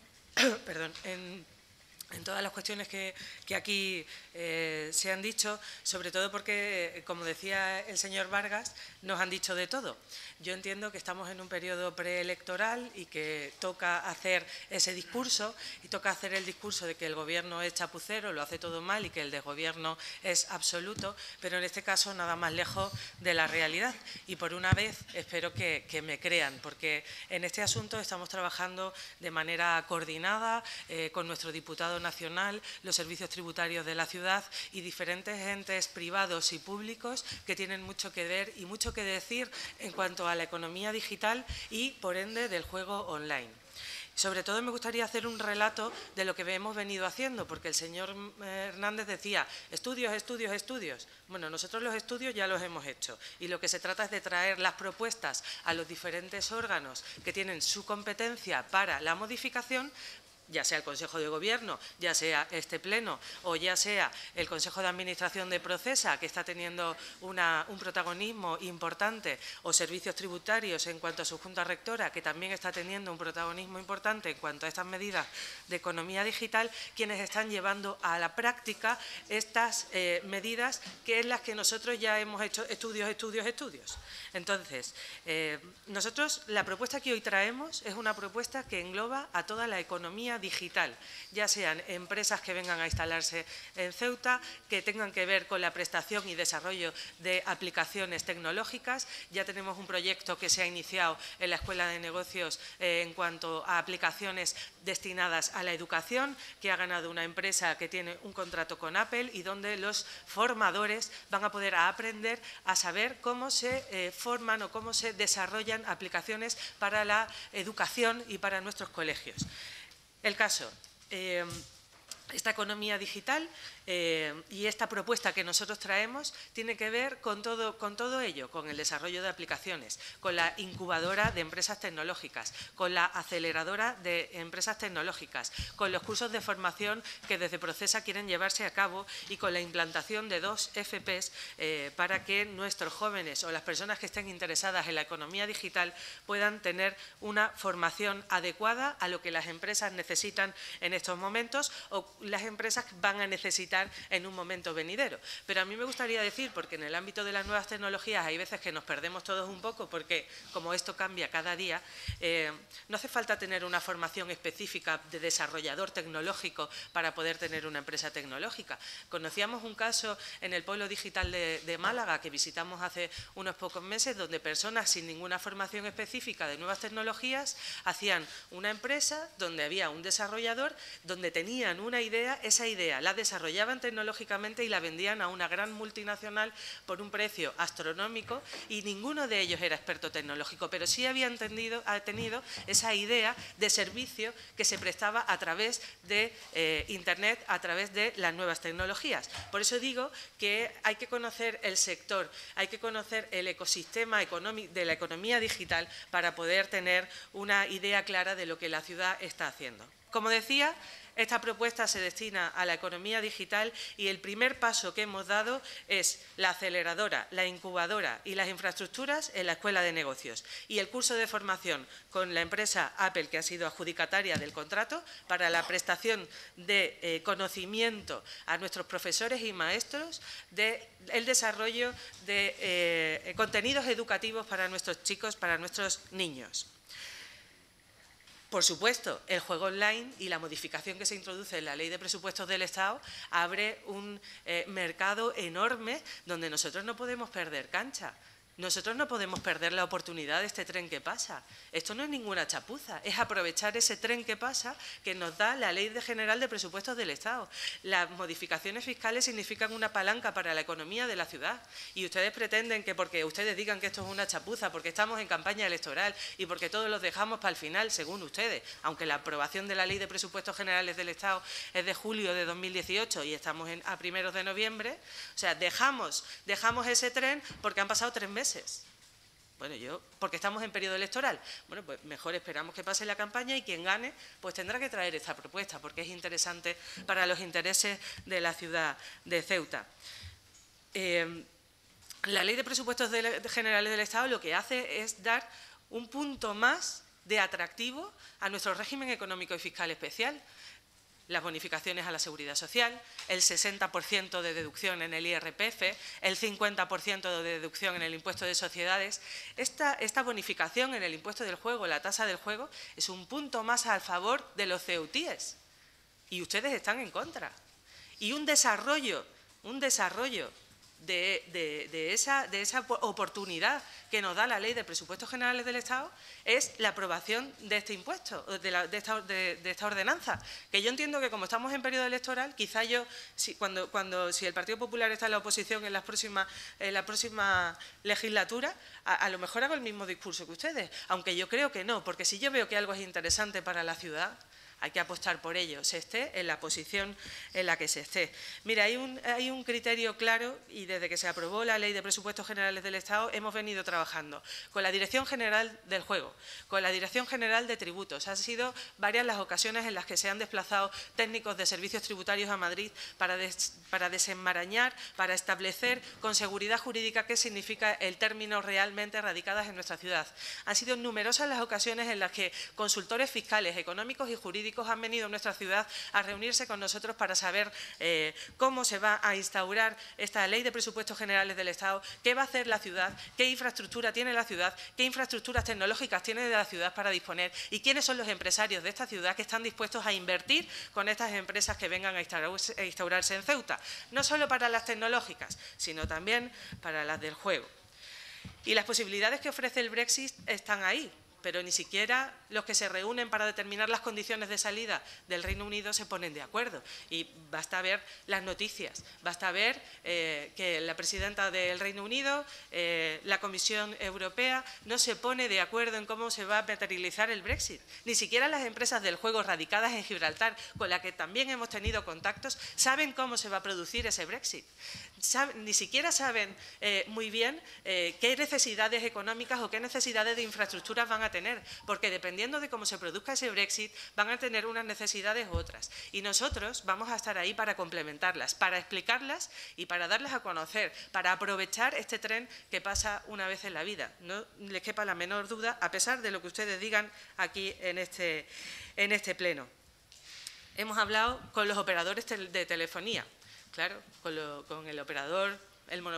perdón, en todas las cuestiones que aquí se han dicho, sobre todo porque, como decía el señor Vargas, nos han dicho de todo. Yo entiendo que estamos en un periodo preelectoral y que toca hacer ese discurso, y toca hacer el discurso de que el Gobierno es chapucero, lo hace todo mal y que el desgobierno es absoluto, pero en este caso nada más lejos de la realidad. Y por una vez espero que me crean, porque en este asunto estamos trabajando de manera coordinada con nuestro diputado nacional, los servicios tributarios de la ciudad y diferentes entes privados y públicos que tienen mucho que ver y mucho que decir en cuanto a la economía digital y, por ende, del juego online. Sobre todo me gustaría hacer un relato de lo que hemos venido haciendo, porque el señor Hernández decía estudios, estudios, estudios. Bueno, nosotros los estudios ya los hemos hecho, y lo que se trata es de traer las propuestas a los diferentes órganos que tienen su competencia para la modificación, ya sea el Consejo de Gobierno, ya sea este Pleno o ya sea el Consejo de Administración de Procesa, que está teniendo un protagonismo importante, o servicios tributarios en cuanto a su Junta Rectora, que también está teniendo un protagonismo importante en cuanto a estas medidas de economía digital, quienes están llevando a la práctica estas medidas, que es las que nosotros ya hemos hecho estudios. Entonces, nosotros, la propuesta que hoy traemos es una propuesta que engloba a toda la economía digital, ya sean empresas que vengan a instalarse en Ceuta, que tengan que ver con la prestación y desarrollo de aplicaciones tecnológicas. Ya tenemos un proyecto que se ha iniciado en la Escuela de Negocios en cuanto a aplicaciones destinadas a la educación, que ha ganado una empresa que tiene un contrato con Apple, y donde los formadores van a poder aprender a saber cómo se forman o cómo se desarrollan aplicaciones para la educación y para nuestros colegios. El caso, esta economía digital y esta propuesta que nosotros traemos tiene que ver con todo ello, con el desarrollo de aplicaciones, con la incubadora de empresas tecnológicas, con la aceleradora de empresas tecnológicas, con los cursos de formación que desde Procesa quieren llevarse a cabo, y con la implantación de 2 FPs para que nuestros jóvenes o las personas que estén interesadas en la economía digital puedan tener una formación adecuada a lo que las empresas necesitan en estos momentos, o las empresas van a necesitar en un momento venidero. Pero a mí me gustaría decir, porque en el ámbito de las nuevas tecnologías hay veces que nos perdemos todos un poco, porque como esto cambia cada día, no hace falta tener una formación específica de desarrollador tecnológico para poder tener una empresa tecnológica. Conocíamos un caso en el Polo Digital de Málaga, que visitamos hace unos pocos meses, donde personas sin ninguna formación específica de nuevas tecnologías hacían una empresa donde había un desarrollador, donde tenían una idea, esa idea la desarrollaban tecnológicamente y la vendían a una gran multinacional por un precio astronómico, y ninguno de ellos era experto tecnológico, pero sí habían tenido esa idea de servicio que se prestaba a través de Internet, a través de las nuevas tecnologías. Por eso digo que hay que conocer el sector, hay que conocer el ecosistema de la economía digital para poder tener una idea clara de lo que la ciudad está haciendo. Como decía, esta propuesta se destina a la economía digital, y el primer paso que hemos dado es la aceleradora, la incubadora y las infraestructuras en la Escuela de Negocios, y el curso de formación con la empresa Apple, que ha sido adjudicataria del contrato, para la prestación de conocimiento a nuestros profesores y maestros del desarrollo de contenidos educativos para nuestros chicos, para nuestros niños. Por supuesto, el juego online y la modificación que se introduce en la Ley de Presupuestos del Estado abre un mercado enorme donde nosotros no podemos perder cancha. Nosotros no podemos perder la oportunidad de este tren que pasa. Esto no es ninguna chapuza, es aprovechar ese tren que pasa que nos da la Ley General de Presupuestos del Estado. Las modificaciones fiscales significan una palanca para la economía de la ciudad y ustedes pretenden que porque ustedes digan que esto es una chapuza, porque estamos en campaña electoral y porque todos los dejamos para el final, según ustedes, aunque la aprobación de la Ley de Presupuestos Generales del Estado es de julio de 2018 y estamos a primeros de noviembre, o sea, dejamos ese tren porque han pasado 3 meses. Bueno, porque estamos en periodo electoral. Bueno, pues mejor esperamos que pase la campaña y quien gane, pues tendrá que traer esta propuesta, porque es interesante para los intereses de la ciudad de Ceuta. La Ley de Presupuestos Generales del Estado lo que hace es dar un punto más de atractivo a nuestro régimen económico y fiscal especial. Las bonificaciones a la Seguridad Social, el 60% de deducción en el IRPF, el 50% de deducción en el impuesto de sociedades. Esta bonificación en el impuesto del juego, la tasa del juego, es un punto más a favor de los ceutíes. Y ustedes están en contra. Y un desarrollo de esa oportunidad que nos da la Ley de Presupuestos Generales del Estado es la aprobación de este impuesto, de esta ordenanza, que yo entiendo que como estamos en periodo electoral, quizá si el Partido Popular está en la oposición en la próxima legislatura, a lo mejor hago el mismo discurso que ustedes, aunque yo creo que no, porque si yo veo que algo es interesante para la ciudad, hay que apostar por ello, se esté en la posición en la que se esté. Mira, hay un criterio claro y desde que se aprobó la Ley de Presupuestos Generales del Estado hemos venido trabajando con la Dirección General del Juego, con la Dirección General de Tributos. Han sido varias las ocasiones en las que se han desplazado técnicos de servicios tributarios a Madrid para desenmarañar, para establecer con seguridad jurídica qué significa el término realmente radicadas en nuestra ciudad. Han sido numerosas las ocasiones en las que consultores fiscales, económicos y jurídicos han venido a nuestra ciudad a reunirse con nosotros para saber cómo se va a instaurar esta Ley de Presupuestos Generales del Estado, qué va a hacer la ciudad, qué infraestructura tiene la ciudad, qué infraestructuras tecnológicas tiene la ciudad para disponer y quiénes son los empresarios de esta ciudad que están dispuestos a invertir con estas empresas que vengan a instaurarse en Ceuta, no solo para las tecnológicas, sino también para las del juego. Y las posibilidades que ofrece el Brexit están ahí, pero ni siquiera los que se reúnen para determinar las condiciones de salida del Reino Unido se ponen de acuerdo. Y basta ver las noticias, basta ver que la presidenta del Reino Unido, la Comisión Europea, no se pone de acuerdo en cómo se va a materializar el Brexit. Ni siquiera las empresas del juego radicadas en Gibraltar, con las que también hemos tenido contactos, saben cómo se va a producir ese Brexit. Ni siquiera saben muy bien qué necesidades económicas o qué necesidades de infraestructuras van a tener, porque dependiendo de cómo se produzca ese Brexit, van a tener unas necesidades u otras. Y nosotros vamos a estar ahí para complementarlas, para explicarlas y para darlas a conocer, para aprovechar este tren que pasa una vez en la vida. No les quepa la menor duda, a pesar de lo que ustedes digan aquí en este pleno. Hemos hablado con los operadores de telefonía, claro, con el operador,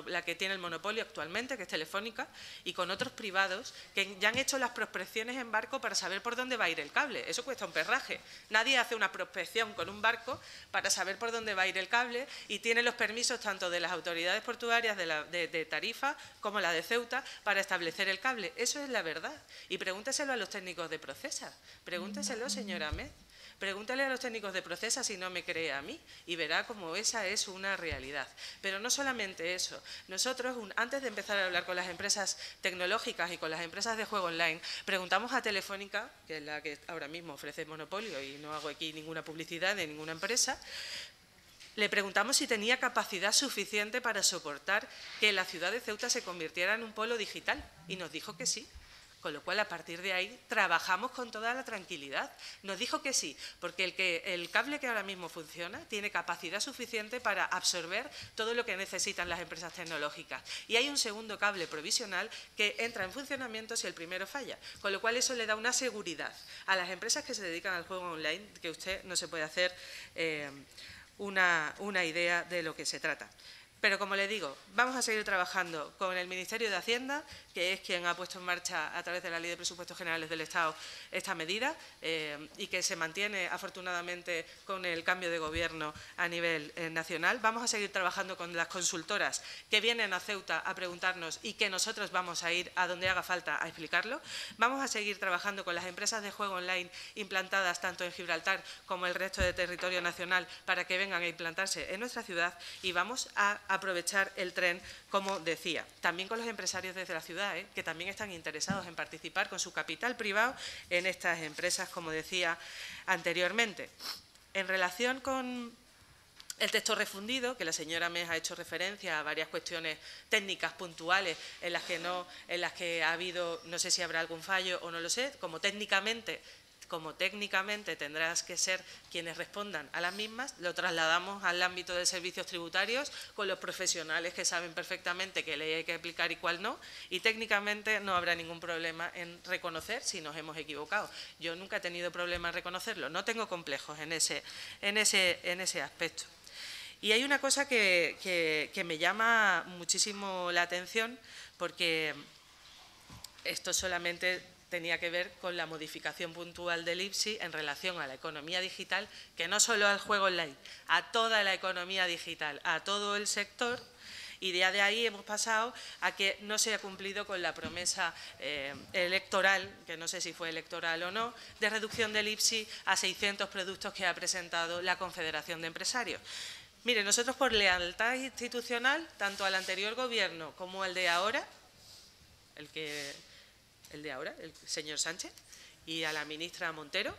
la que tiene el monopolio actualmente, que es Telefónica, y con otros privados que ya han hecho las prospecciones en barco para saber por dónde va a ir el cable. Eso cuesta un perraje. Nadie hace una prospección con un barco para saber por dónde va a ir el cable y tiene los permisos tanto de las autoridades portuarias de Tarifa como la de Ceuta para establecer el cable. Eso es la verdad. Y pregúnteselo a los técnicos de Procesa. Pregúnteselo, señora Ahmed. Pregúntale a los técnicos de Procesa si no me cree a mí y verá cómo esa es una realidad. Pero no solamente eso. Nosotros, antes de empezar a hablar con las empresas tecnológicas y con las empresas de juego online, preguntamos a Telefónica, que es la que ahora mismo ofrece monopolio y no hago aquí ninguna publicidad de ninguna empresa, le preguntamos si tenía capacidad suficiente para soportar que la ciudad de Ceuta se convirtiera en un polo digital y nos dijo que sí. Con lo cual, a partir de ahí, trabajamos con toda la tranquilidad. Nos dijo que sí, porque el cable que ahora mismo funciona tiene capacidad suficiente para absorber todo lo que necesitan las empresas tecnológicas. Y hay un segundo cable provisional que entra en funcionamiento si el primero falla. Con lo cual, eso le da una seguridad a las empresas que se dedican al juego online, que usted no se puede hacer una idea de lo que se trata. Pero, como le digo, vamos a seguir trabajando con el Ministerio de Hacienda, que es quien ha puesto en marcha a través de la Ley de Presupuestos Generales del Estado esta medida y que se mantiene afortunadamente con el cambio de gobierno a nivel nacional. Vamos a seguir trabajando con las consultoras que vienen a Ceuta a preguntarnos y que nosotros vamos a ir a donde haga falta a explicarlo. Vamos a seguir trabajando con las empresas de juego online implantadas tanto en Gibraltar como en el resto de territorio nacional para que vengan a implantarse en nuestra ciudad y vamos a aprovechar el tren, como decía. También con los empresarios desde la ciudad, que también están interesados en participar con su capital privado en estas empresas, como decía anteriormente. En relación con el texto refundido, que la señora Mes ha hecho referencia a varias cuestiones técnicas puntuales en las que ha habido, no sé si habrá algún fallo o no lo sé, como técnicamente tendrás que ser quienes respondan a las mismas, lo trasladamos al ámbito de servicios tributarios con los profesionales que saben perfectamente qué ley hay que aplicar y cuál no, y técnicamente no habrá ningún problema en reconocer si nos hemos equivocado. Yo nunca he tenido problema en reconocerlo, no tengo complejos en ese aspecto. Y hay una cosa que me llama muchísimo la atención, porque esto solamente tenía que ver con la modificación puntual del IPSI en relación a la economía digital, que no solo al juego online, a toda la economía digital, a todo el sector, y de ahí hemos pasado a que no se ha cumplido con la promesa electoral, que no sé si fue electoral o no, de reducción del IPSI a 600 productos que ha presentado la Confederación de Empresarios. Mire, nosotros por lealtad institucional, tanto al anterior gobierno como al de ahora, el señor Sánchez, y a la ministra Montero,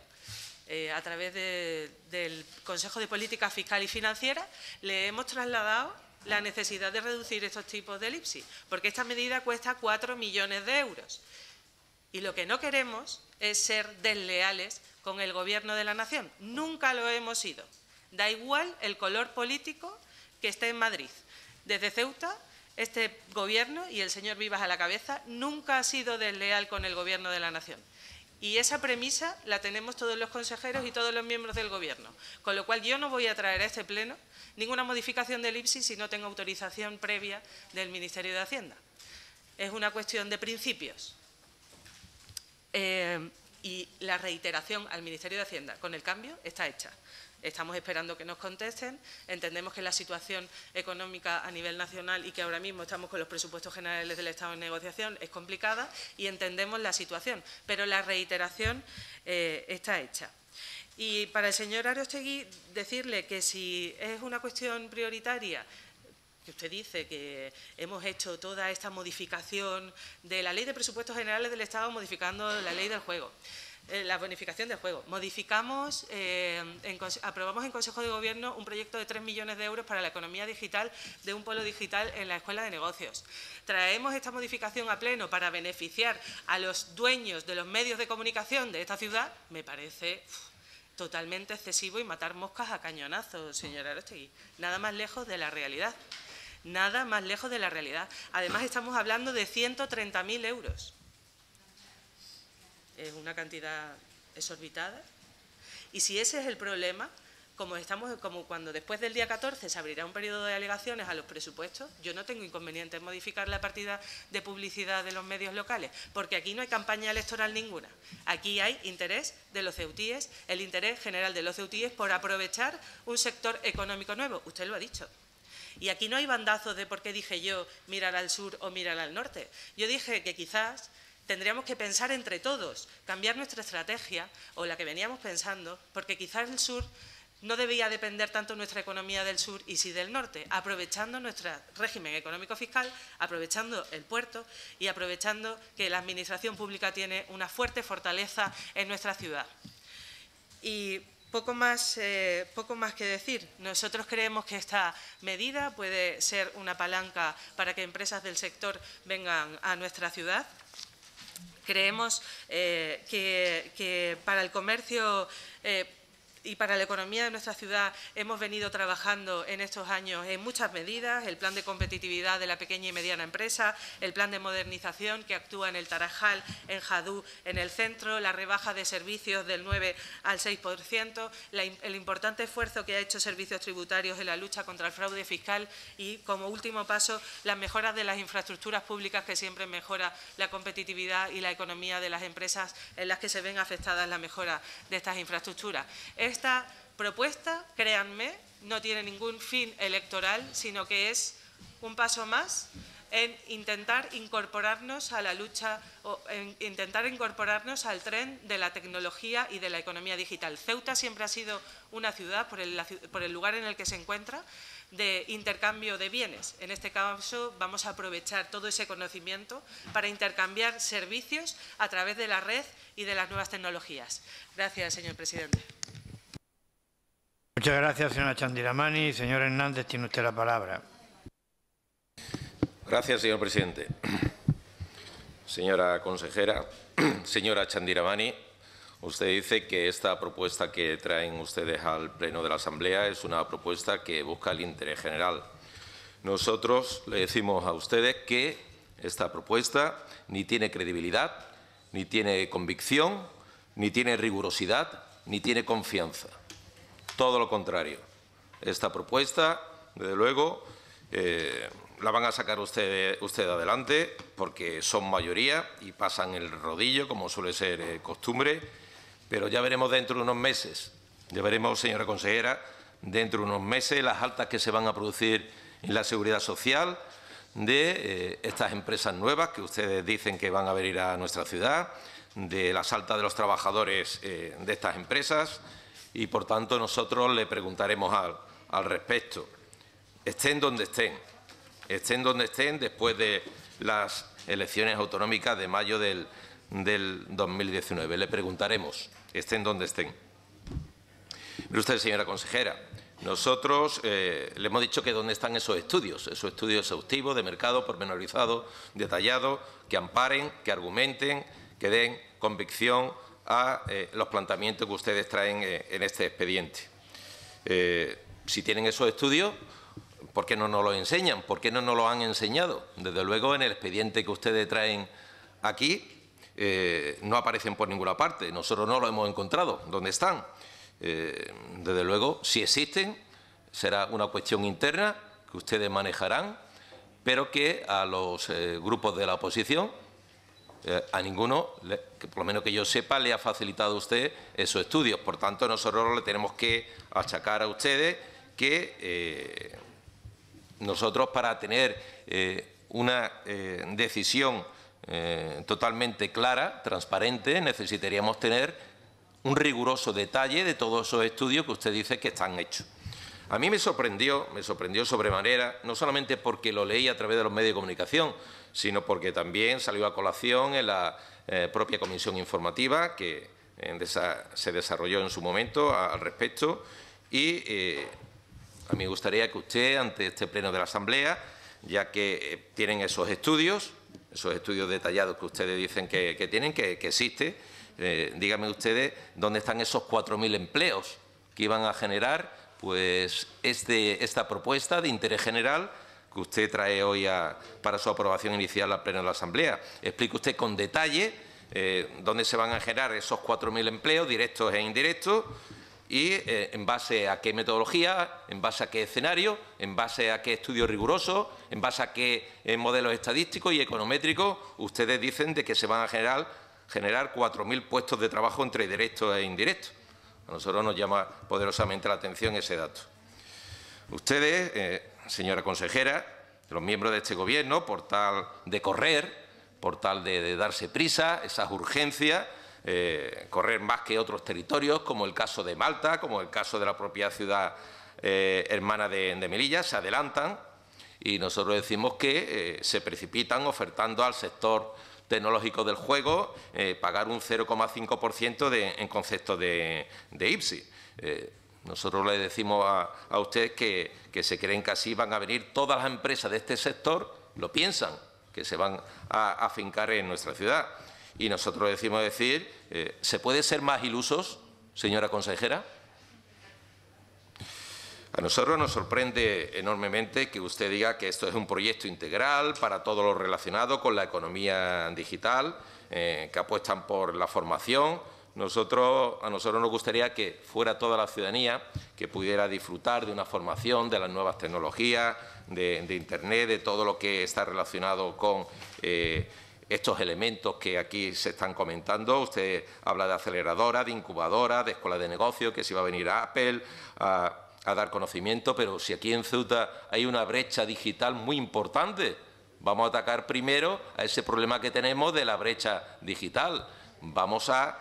a través del Consejo de Política Fiscal y Financiera, le hemos trasladado la necesidad de reducir estos tipos del IPSI, porque esta medida cuesta 4 millones de euros. Y lo que no queremos es ser desleales con el Gobierno de la Nación. Nunca lo hemos sido. Da igual el color político que esté en Madrid. Desde Ceuta, este Gobierno, y el señor Vivas a la cabeza, nunca ha sido desleal con el Gobierno de la Nación. Y esa premisa la tenemos todos los consejeros y todos los miembros del Gobierno. Con lo cual yo no voy a traer a este Pleno ninguna modificación del IPSI si no tengo autorización previa del Ministerio de Hacienda. Es una cuestión de principios. Y la reiteración al Ministerio de Hacienda con el cambio está hecha. Estamos esperando que nos contesten. Entendemos que la situación económica a nivel nacional y que ahora mismo estamos con los presupuestos generales del Estado en negociación es complicada y entendemos la situación, pero la reiteración está hecha. Y para el señor Aróstegui decirle que si es una cuestión prioritaria, que usted dice que hemos hecho toda esta modificación de la Ley de Presupuestos Generales del Estado modificando la Ley del Juego. La bonificación del juego. Modificamos, aprobamos en Consejo de Gobierno un proyecto de 3 millones de euros para la economía digital de un polo digital en la Escuela de Negocios. Traemos esta modificación a pleno para beneficiar a los dueños de los medios de comunicación de esta ciudad. Me parece totalmente excesivo y matar moscas a cañonazos, señora Aróstegui. Nada más lejos de la realidad. Nada más lejos de la realidad. Además, estamos hablando de 130.000 euros. Es una cantidad exorbitada. Y si ese es el problema, como cuando después del día 14 se abrirá un periodo de alegaciones a los presupuestos, yo no tengo inconveniente en modificar la partida de publicidad de los medios locales, porque aquí no hay campaña electoral ninguna. Aquí hay interés de los ceutíes, el interés general de los ceutíes por aprovechar un sector económico nuevo. Usted lo ha dicho. Y aquí no hay bandazos de por qué dije yo mirar al sur o mirar al norte. Yo dije que quizás tendríamos que pensar entre todos, cambiar nuestra estrategia o la que veníamos pensando, porque quizás el sur no debía depender tanto nuestra economía del sur y sí del norte, aprovechando nuestro régimen económico-fiscal, aprovechando el puerto y aprovechando que la administración pública tiene una fuerte fortaleza en nuestra ciudad. Y poco más que decir. Nosotros creemos que esta medida puede ser una palanca para que empresas del sector vengan a nuestra ciudad. Creemos que para el comercio y para la economía de nuestra ciudad hemos venido trabajando en estos años en muchas medidas: el plan de competitividad de la pequeña y mediana empresa, el plan de modernización que actúa en el Tarajal, en Jadú, en el centro, la rebaja de servicios del 9 al 6%, el importante esfuerzo que ha hecho Servicios Tributarios en la lucha contra el fraude fiscal y, como último paso, las mejoras de las infraestructuras públicas, que siempre mejora la competitividad y la economía de las empresas en las que se ven afectadas la mejora de estas infraestructuras. Esta propuesta, créanme, no tiene ningún fin electoral, sino que es un paso más en intentar incorporarnos a la lucha, en intentar incorporarnos al tren de la tecnología y de la economía digital. Ceuta siempre ha sido una ciudad, por el lugar en el que se encuentra, de intercambio de bienes. En este caso vamos a aprovechar todo ese conocimiento para intercambiar servicios a través de la red y de las nuevas tecnologías. Gracias, señor presidente. Muchas gracias, señora Chandiramani. Señor Hernández, tiene usted la palabra. Gracias, señor presidente. Señora consejera, señora Chandiramani, usted dice que esta propuesta que traen ustedes al Pleno de la Asamblea es una propuesta que busca el interés general. Nosotros le decimos a ustedes que esta propuesta ni tiene credibilidad, ni tiene convicción, ni tiene rigurosidad, ni tiene confianza. Todo lo contrario. Esta propuesta, desde luego, la van a sacar usted adelante porque son mayoría y pasan el rodillo, como suele ser costumbre, pero ya veremos dentro de unos meses, ya veremos, señora consejera, dentro de unos meses las altas que se van a producir en la seguridad social de estas empresas nuevas que ustedes dicen que van a venir a nuestra ciudad, de las altas de los trabajadores de estas empresas. Y, por tanto, nosotros le preguntaremos al respecto. Estén donde estén después de las elecciones autonómicas de mayo del 2019. Le preguntaremos, estén donde estén. Mire usted, señora consejera, nosotros le hemos dicho que dónde están esos estudios exhaustivos de mercado, pormenorizados, detallados, que amparen, que argumenten, que den convicción a los planteamientos que ustedes traen en este expediente. Si tienen esos estudios, ¿por qué no nos los enseñan? ¿Por qué no nos los han enseñado? Desde luego, en el expediente que ustedes traen aquí no aparecen por ninguna parte. Nosotros no los hemos encontrado. ¿Dónde están? Desde luego, si existen, será una cuestión interna que ustedes manejarán, pero que a los grupos de la oposición, a ninguno, que por lo menos que yo sepa, le ha facilitado a usted esos estudios. Por tanto, nosotros le tenemos que achacar a ustedes que nosotros, para tener una decisión totalmente clara, transparente, necesitaríamos tener un riguroso detalle de todos esos estudios que usted dice que están hechos. A mí me sorprendió sobremanera, no solamente porque lo leí a través de los medios de comunicación, sino porque también salió a colación en la propia comisión informativa que se desarrolló en su momento al respecto. Y a mí me gustaría que usted, ante este pleno de la Asamblea, ya que tienen esos estudios detallados que ustedes dicen que tienen, que existe, díganme ustedes dónde están esos 4.000 empleos que iban a generar pues esta propuesta de interés general que usted trae hoy para su aprobación inicial al Pleno de la Asamblea. Explique usted con detalle dónde se van a generar esos 4.000 empleos, directos e indirectos, y en base a qué metodología, en base a qué escenario, en base a qué estudio riguroso, en base a qué modelos estadísticos y econométricos ustedes dicen de que se van a generar 4.000 puestos de trabajo entre directos e indirectos. A nosotros nos llama poderosamente la atención ese dato. Ustedes, señora consejera, los miembros de este Gobierno, por tal de correr, por tal de darse prisa, esas urgencias, correr más que otros territorios, como el caso de Malta, como el caso de la propia ciudad hermana de Melilla, se adelantan y nosotros decimos que se precipitan ofertando al sector tecnológico del juego pagar un 0,5% en concepto de IPSI. Nosotros le decimos a usted que se creen que así van a venir todas las empresas de este sector, lo piensan, que se van a afincar en nuestra ciudad. Y nosotros decimos ¿se puede ser más ilusos, señora consejera? A nosotros nos sorprende enormemente que usted diga que esto es un proyecto integral para todo lo relacionado con la economía digital, que apuestan por la formación. A nosotros nos gustaría que fuera toda la ciudadanía que pudiera disfrutar de una formación de las nuevas tecnologías, de Internet, de todo lo que está relacionado con estos elementos que aquí se están comentando. Usted habla de aceleradora, de incubadora, de escuela de negocio, que si va a venir a Apple a dar conocimiento, pero si aquí en Ceuta hay una brecha digital muy importante, vamos a atacar primero a ese problema que tenemos de la brecha digital. Vamos a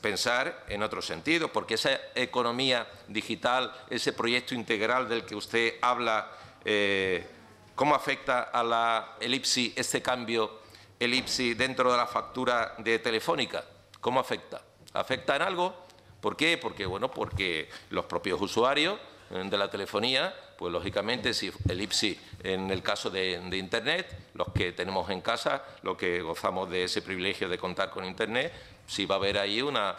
pensar en otro sentido, porque esa economía digital, ese proyecto integral del que usted habla, ¿cómo afecta a el IPSI, este cambio, el IPSI dentro de la factura de Telefónica? ¿Cómo afecta? ¿Afecta en algo? ¿Por qué? Porque, bueno, porque los propios usuarios de la telefonía, pues lógicamente si el IPSI en el caso de Internet, los que tenemos en casa, los que gozamos de ese privilegio de contar con Internet, sí va a haber ahí una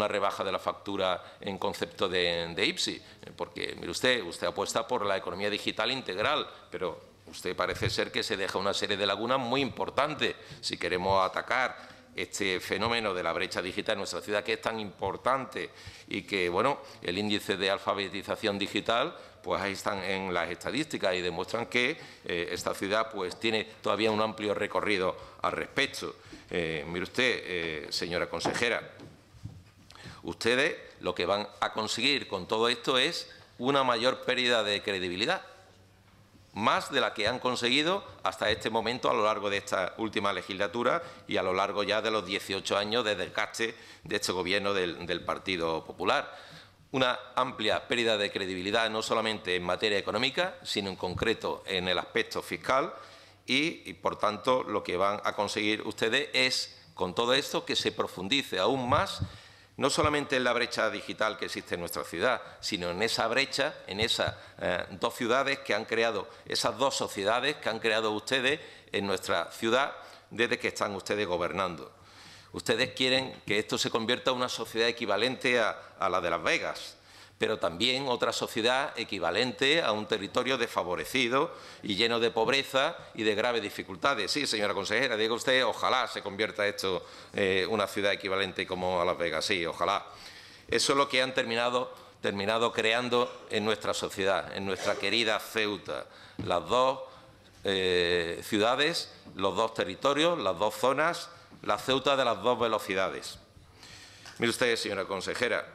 rebaja de la factura en concepto de IPSI, porque, mire usted apuesta por la economía digital integral, pero usted parece ser que se deja una serie de lagunas muy importantes si queremos atacar este fenómeno de la brecha digital en nuestra ciudad, que es tan importante y que, bueno, el índice de alfabetización digital, pues ahí están en las estadísticas y demuestran que esta ciudad pues tiene todavía un amplio recorrido al respecto. Mire usted, señora consejera, ustedes lo que van a conseguir con todo esto es una mayor pérdida de credibilidad, más de la que han conseguido hasta este momento a lo largo de esta última legislatura y a lo largo ya de los 18 años de desgaste de este Gobierno del Partido Popular. Una amplia pérdida de credibilidad no solamente en materia económica, sino en concreto en el aspecto fiscal y por tanto, lo que van a conseguir ustedes es, con todo esto, que se profundice aún más no solamente en la brecha digital que existe en nuestra ciudad, sino en esa brecha, en esas dos ciudades que han creado, esas dos sociedades que han creado ustedes en nuestra ciudad desde que están ustedes gobernando. Ustedes quieren que esto se convierta en una sociedad equivalente a la de Las Vegas, pero también otra sociedad equivalente a un territorio desfavorecido y lleno de pobreza y de graves dificultades. Sí, señora consejera, diga usted, ojalá se convierta esto en una ciudad equivalente como a Las Vegas. Sí, ojalá. Eso es lo que han terminado creando en nuestra sociedad, en nuestra querida Ceuta. Las dos ciudades, los dos territorios, las dos zonas, la Ceuta de las dos velocidades. Mire usted, señora consejera,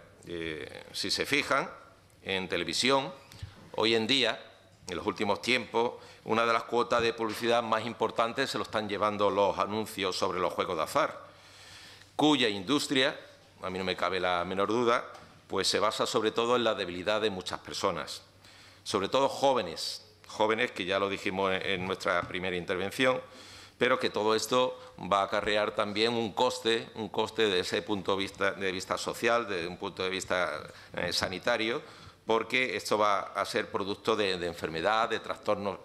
si se fijan en televisión, hoy en día, en los últimos tiempos, una de las cuotas de publicidad más importantes se lo están llevando los anuncios sobre los juegos de azar, cuya industria, a mí no me cabe la menor duda, pues se basa sobre todo en la debilidad de muchas personas, sobre todo jóvenes que ya lo dijimos en nuestra primera intervención, pero que todo esto va a acarrear también un coste desde ese punto de vista social, desde un punto de vista sanitario, porque esto va a ser producto de enfermedad, de trastornos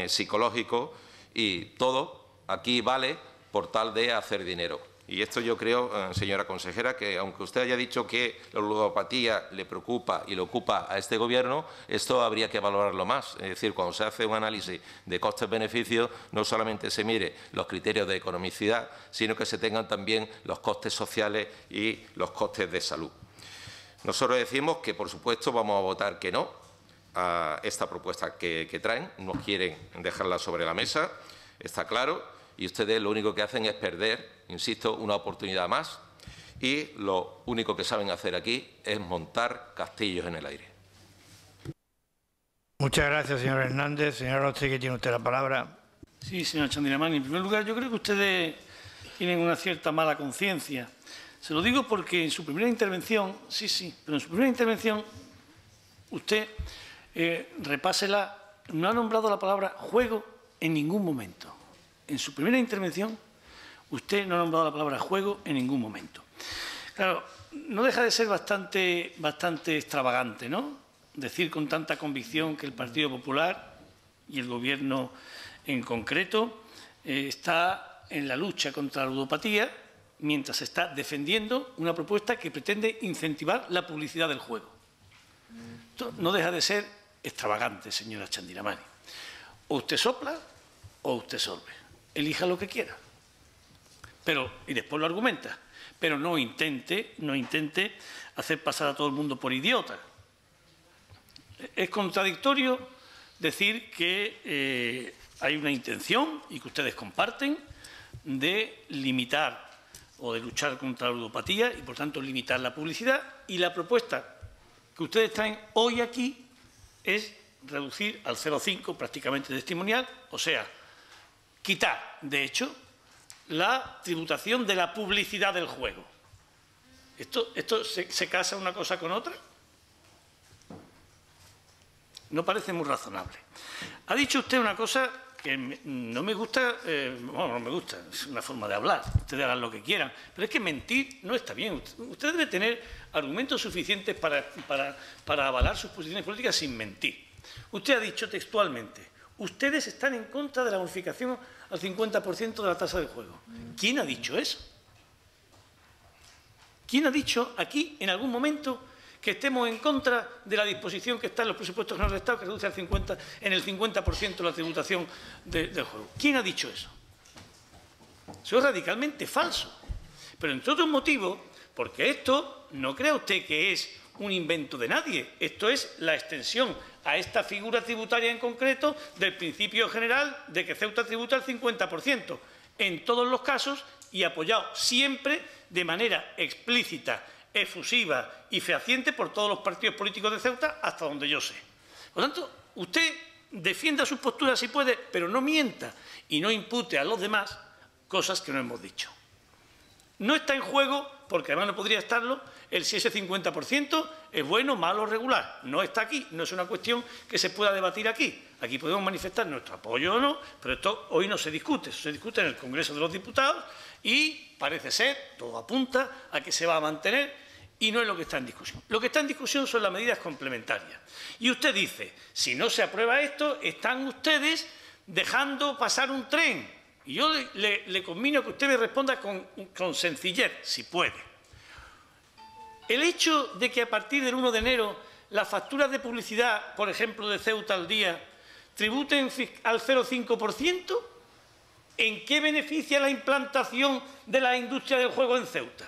psicológicos y todo aquí vale por tal de hacer dinero. Y esto yo creo, señora consejera, que aunque usted haya dicho que la ludopatía le preocupa y le ocupa a este Gobierno, esto habría que valorarlo más. Es decir, cuando se hace un análisis de costes-beneficios, no solamente se mire los criterios de economicidad, sino que se tengan también los costes sociales y los costes de salud. Nosotros decimos que, por supuesto, vamos a votar que no a esta propuesta que traen. No quieren dejarla sobre la mesa, está claro. Y ustedes lo único que hacen es perder, insisto, una oportunidad más y lo único que saben hacer aquí es montar castillos en el aire. Muchas gracias, señor Hernández. Señor Rodríguez, tiene usted la palabra. Sí, señor Chandiramani. En primer lugar, yo creo que ustedes tienen una cierta mala conciencia. Se lo digo porque en su primera intervención, pero en su primera intervención usted, repásela, no ha nombrado la palabra juego en ningún momento. En su primera intervención, usted no ha nombrado la palabra juego en ningún momento. Claro, no deja de ser bastante extravagante, ¿no? Decir con tanta convicción que el Partido Popular y el Gobierno en concreto está en la lucha contra la ludopatía mientras está defendiendo una propuesta que pretende incentivar la publicidad del juego. Esto no deja de ser extravagante, señora Chandiramani. O usted sopla o usted sorbe. Elija lo que quiera. Y después lo argumenta. Pero no intente hacer pasar a todo el mundo por idiota. Es contradictorio decir que hay una intención, y que ustedes comparten, de limitar o de luchar contra la ludopatía y, por tanto, limitar la publicidad. Y la propuesta que ustedes traen hoy aquí es reducir al 0,5 prácticamente testimonial, o sea, quitar, de hecho, la tributación de la publicidad del juego. ¿Esto se casa una cosa con otra? No parece muy razonable. Ha dicho usted una cosa que no me gusta, bueno, no me gusta, es una forma de hablar, ustedes hagan lo que quieran, pero es que mentir no está bien. Usted debe tener argumentos suficientes para avalar sus posiciones políticas sin mentir. Usted ha dicho textualmente: ustedes están en contra de la bonificación al 50% de la tasa de juego. ¿Quién ha dicho eso? ¿Quién ha dicho aquí en algún momento que estemos en contra de la disposición que está en los presupuestos generales del Estado, que reduce en el 50% la tributación del juego? ¿Quién ha dicho eso? Eso es radicalmente falso. Pero entre otros motivos, porque esto no crea usted que es un invento de nadie. Esto es la extensión a esta figura tributaria en concreto del principio general de que Ceuta tributa el 50%, en todos los casos, y apoyado siempre de manera explícita, efusiva y fehaciente por todos los partidos políticos de Ceuta, hasta donde yo sé. Por lo tanto, usted defienda sus posturas si puede, pero no mienta y no impute a los demás cosas que no hemos dicho. No está en juego, porque además no podría estarlo, el si ese 50% es bueno, malo o regular. No está aquí, no es una cuestión que se pueda debatir aquí. Aquí podemos manifestar nuestro apoyo o no, pero esto hoy no se discute. Eso se discute en el Congreso de los Diputados y parece ser, todo apunta a que se va a mantener, y no es lo que está en discusión. Lo que está en discusión son las medidas complementarias. Y usted dice: si no se aprueba esto, están ustedes dejando pasar un tren. Y yo le conmino que usted me responda con sencillez, si puede. El hecho de que a partir del 1 de enero las facturas de publicidad, por ejemplo, de Ceuta al Día, tributen al 0,5%, ¿en qué beneficia la implantación de la industria del juego en Ceuta?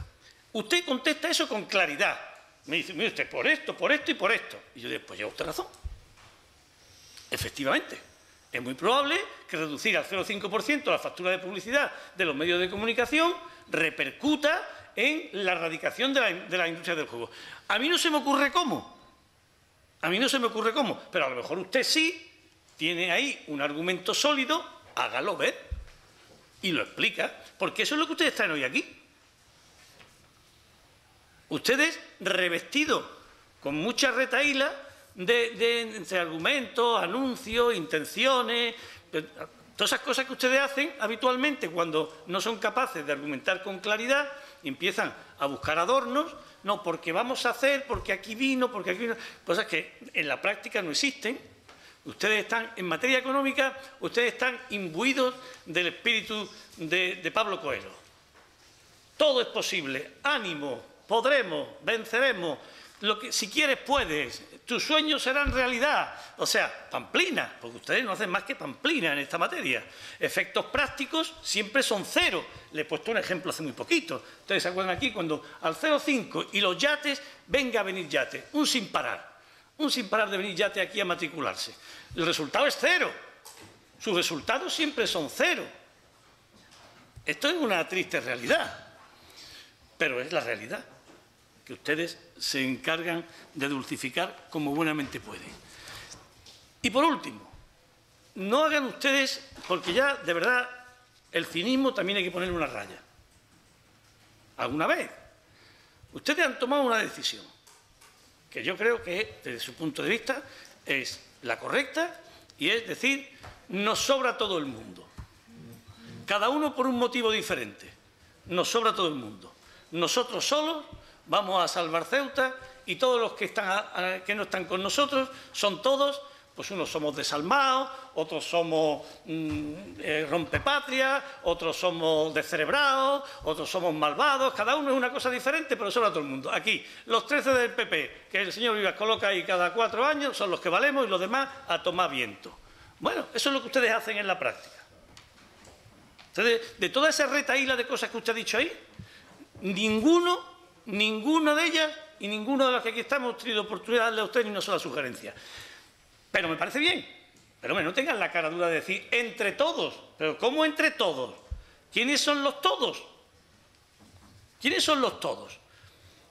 Usted contesta eso con claridad. Me dice: mire usted, por esto y por esto. Y yo digo: pues lleva usted razón. Efectivamente. Es muy probable que reducir al 0,5% la factura de publicidad de los medios de comunicación repercuta en la erradicación de la industria del juego. A mí no se me ocurre cómo. Pero a lo mejor usted sí tiene ahí un argumento sólido, hágalo ver y lo explica. Porque eso es lo que ustedes traen hoy aquí. Ustedes, revestidos con mucha retahíla entre argumentos, anuncios, intenciones, todas esas cosas que ustedes hacen habitualmente cuando no son capaces de argumentar con claridad, y empiezan a buscar adornos, no, porque vamos a hacer, porque aquí vino, cosas que en la práctica no existen. Ustedes están, en materia económica, ustedes están imbuidos del espíritu de Pablo Coelho. Todo es posible, ánimo, podremos, venceremos, si quieres puedes, tus sueños serán realidad. O sea, pamplina, porque ustedes no hacen más que pamplina en esta materia. Efectos prácticos siempre son cero. Le he puesto un ejemplo hace muy poquito. Ustedes se acuerdan aquí cuando al 0,5 y los yates, venga a venir yate, un sin parar de venir yate aquí a matricularse. El resultado es cero. Sus resultados siempre son cero. Esto es una triste realidad, pero es la realidad que ustedes se encargan de dulcificar como buenamente pueden. Y por último, no hagan ustedes, porque ya de verdad el cinismo también hay que ponerle una raya. Alguna vez ustedes han tomado una decisión que yo creo que desde su punto de vista es la correcta, y es decir, nos sobra todo el mundo. Cada uno por un motivo diferente. Nos sobra todo el mundo. Nosotros solos vamos a salvar Ceuta, y todos los que no están con nosotros son todos Pues unos somos desalmados, otros somos rompepatria, otros somos descerebrados, otros somos malvados. Cada uno es una cosa diferente, pero eso a todo el mundo. Aquí, los 13 del PP, que el señor Vivas coloca ahí cada 4 años, son los que valemos y los demás a tomar viento. Bueno, eso es lo que ustedes hacen en la práctica. Entonces, de toda esa retahíla de cosas que usted ha dicho ahí, ninguna de ellas y ninguno de los que aquí estamos hemos tenido oportunidad de darle a usted ni una sola sugerencia. Pero me parece bien. Pero hombre, no tengan la cara dura de decir entre todos. ¿Pero cómo entre todos? ¿Quiénes son los todos? ¿Quiénes son los todos?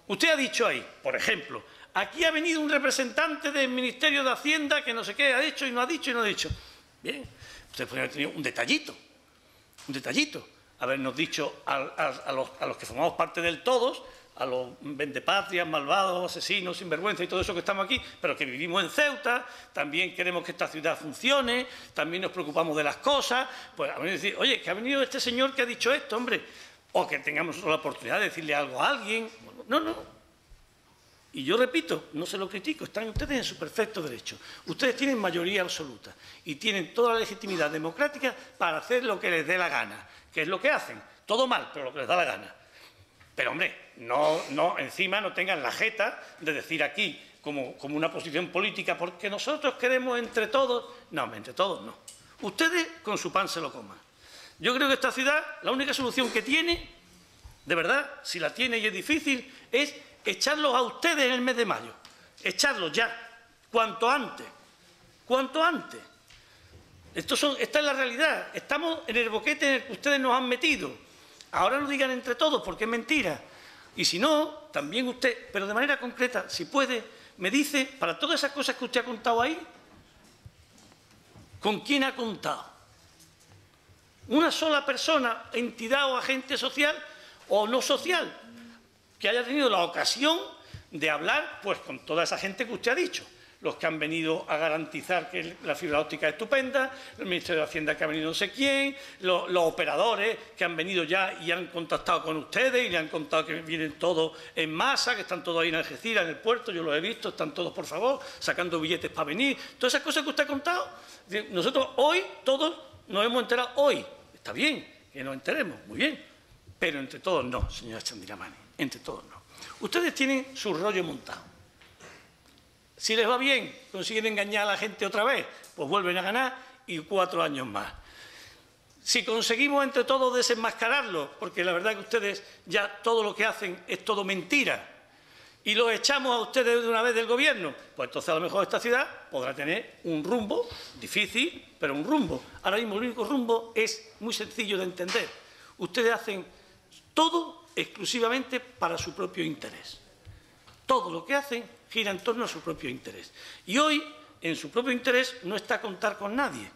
Usted ha dicho ahí, por ejemplo, aquí ha venido un representante del Ministerio de Hacienda que no sé qué ha dicho y no ha dicho y no ha dicho. Bien, usted podría haber tenido un detallito, habernos dicho a los que formamos parte del todos, a los vendepatrias, malvados, asesinos, sinvergüenza y todo eso que estamos aquí, pero que vivimos en Ceuta, también queremos que esta ciudad funcione, también nos preocupamos de las cosas, pues a decir, oye, que ha venido este señor que ha dicho esto, hombre, o que tengamos la oportunidad de decirle algo a alguien. No. Y yo repito, no se lo critico, están ustedes en su perfecto derecho. Ustedes tienen mayoría absoluta y tienen toda la legitimidad democrática para hacer lo que les dé la gana, que es lo que hacen. Todo mal, pero lo que les da la gana. Pero, hombre, encima no tengan la jeta de decir aquí, como una posición política, porque nosotros queremos entre todos. No, entre todos no. Ustedes con su pan se lo coman. Yo creo que esta ciudad, la única solución que tiene, de verdad, si la tiene y es difícil, es echarlos a ustedes en el mes de mayo. Echarlos ya, cuanto antes. Cuanto antes. Esta es la realidad. Estamos en el boquete en el que ustedes nos han metido. Ahora lo digan entre todos, porque es mentira. Y si no, también usted, pero de manera concreta, si puede, me dice, para todas esas cosas que usted ha contado ahí, ¿con quién ha contado? ¿Una sola persona, entidad o agente social o no social, que haya tenido la ocasión de hablar pues con toda esa gente que usted ha dicho? Los que han venido a garantizar que la fibra óptica es estupenda, el Ministerio de Hacienda que ha venido no sé quién, los operadores que han venido ya y han contactado con ustedes y le han contado que vienen todos en masa, que están todos ahí en Algeciras, en el puerto, yo los he visto, están todos, por favor, sacando billetes para venir. Todas esas cosas que usted ha contado, nosotros hoy todos nos hemos enterado hoy. Está bien que nos enteremos, muy bien, pero entre todos no, señora Chandira Mani, entre todos no. Ustedes tienen su rollo montado. Si les va bien, consiguen engañar a la gente otra vez, pues vuelven a ganar y 4 años más. Si conseguimos entre todos desenmascararlo, porque la verdad que ustedes ya todo lo que hacen es todo mentira, y los echamos a ustedes de una vez del gobierno, pues entonces a lo mejor esta ciudad podrá tener un rumbo, difícil, pero un rumbo. Ahora mismo el único rumbo es muy sencillo de entender. Ustedes hacen todo exclusivamente para su propio interés. Todo lo que hacen gira en torno a su propio interés. Y hoy, en su propio interés, no está contar con nadie.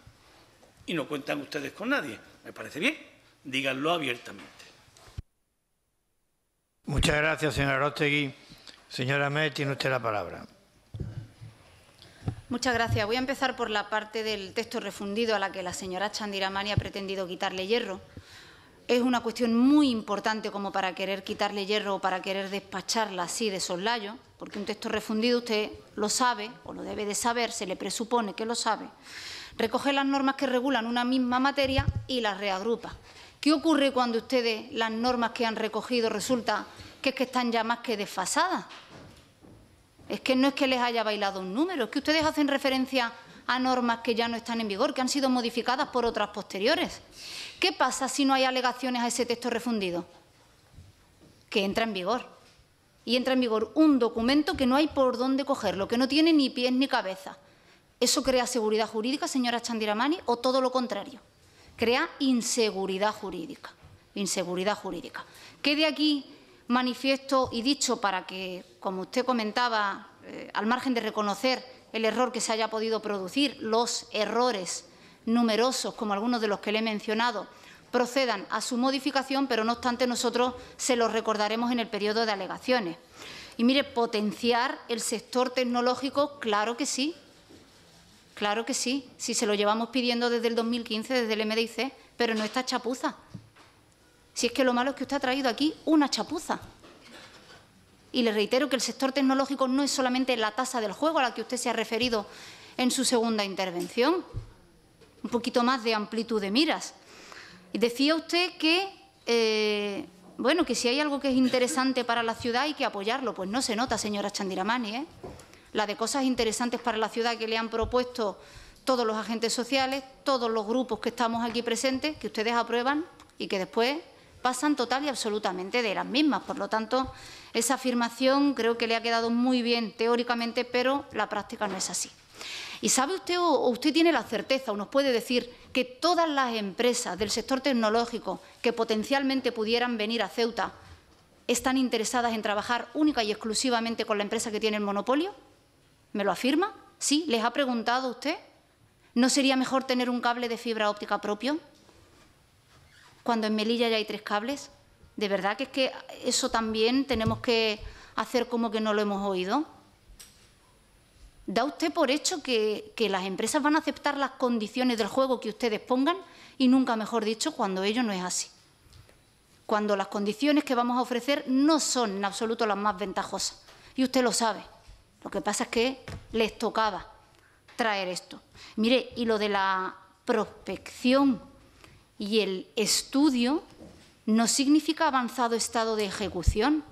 Y no cuentan ustedes con nadie. Me parece bien. Díganlo abiertamente. Muchas gracias, señora Aróstegui. Señora Met, tiene usted la palabra. Muchas gracias. Voy a empezar por la parte del texto refundido a la que la señora Chandira Mani ha pretendido quitarle hierro. Es una cuestión muy importante como para querer quitarle hierro o para querer despacharla así de soslayo, porque un texto refundido usted lo sabe, o lo debe de saber, se le presupone que lo sabe, recoge las normas que regulan una misma materia y las reagrupa. ¿Qué ocurre cuando ustedes las normas que han recogido resulta que es que están ya más que desfasadas? Es que no es que les haya bailado un número, es que ustedes hacen referencia a normas que ya no están en vigor, que han sido modificadas por otras posteriores. ¿Qué pasa si no hay alegaciones a ese texto refundido? Que entra en vigor. Y entra en vigor un documento que no hay por dónde cogerlo, que no tiene ni pies ni cabeza. ¿Eso crea seguridad jurídica, señora Chandira Mani, o todo lo contrario? Crea inseguridad jurídica. Inseguridad jurídica. Quede aquí manifiesto y dicho para que, como usted comentaba, al margen de reconocer el error que se haya podido producir, los errores numerosos, como algunos de los que le he mencionado, procedan a su modificación, pero no obstante nosotros se los recordaremos en el periodo de alegaciones. Y mire, potenciar el sector tecnológico, claro que sí, si se lo llevamos pidiendo desde el 2015, desde el MDIC, pero no esta chapuza. Si es que lo malo es que usted ha traído aquí una chapuza. Y le reitero que el sector tecnológico no es solamente la tasa del juego a la que usted se ha referido en su segunda intervención. Un poquito más de amplitud de miras. Y decía usted que, bueno, que si hay algo que es interesante para la ciudad hay que apoyarlo. Pues no se nota, señora Chandiramani, ¿eh? La de cosas interesantes para la ciudad que le han propuesto todos los agentes sociales, todos los grupos que estamos aquí presentes, que ustedes aprueban y que después pasan total y absolutamente de las mismas. Por lo tanto, esa afirmación creo que le ha quedado muy bien teóricamente, pero la práctica no es así. ¿Y sabe usted o usted tiene la certeza o nos puede decir que todas las empresas del sector tecnológico que potencialmente pudieran venir a Ceuta están interesadas en trabajar única y exclusivamente con la empresa que tiene el monopolio? ¿Me lo afirma? ¿Sí? ¿Les ha preguntado usted? ¿No sería mejor tener un cable de fibra óptica propio cuando en Melilla ya hay 3 cables? ¿De verdad que es que eso también tenemos que hacer como que no lo hemos oído? ¿Da usted por hecho que las empresas van a aceptar las condiciones del juego que ustedes pongan? Y nunca mejor dicho, cuando ello no es así. Cuando las condiciones que vamos a ofrecer no son en absoluto las más ventajosas. Y usted lo sabe. Lo que pasa es que les tocaba traer esto. Mire, y lo de la prospección y el estudio no significa avanzado estado de ejecución.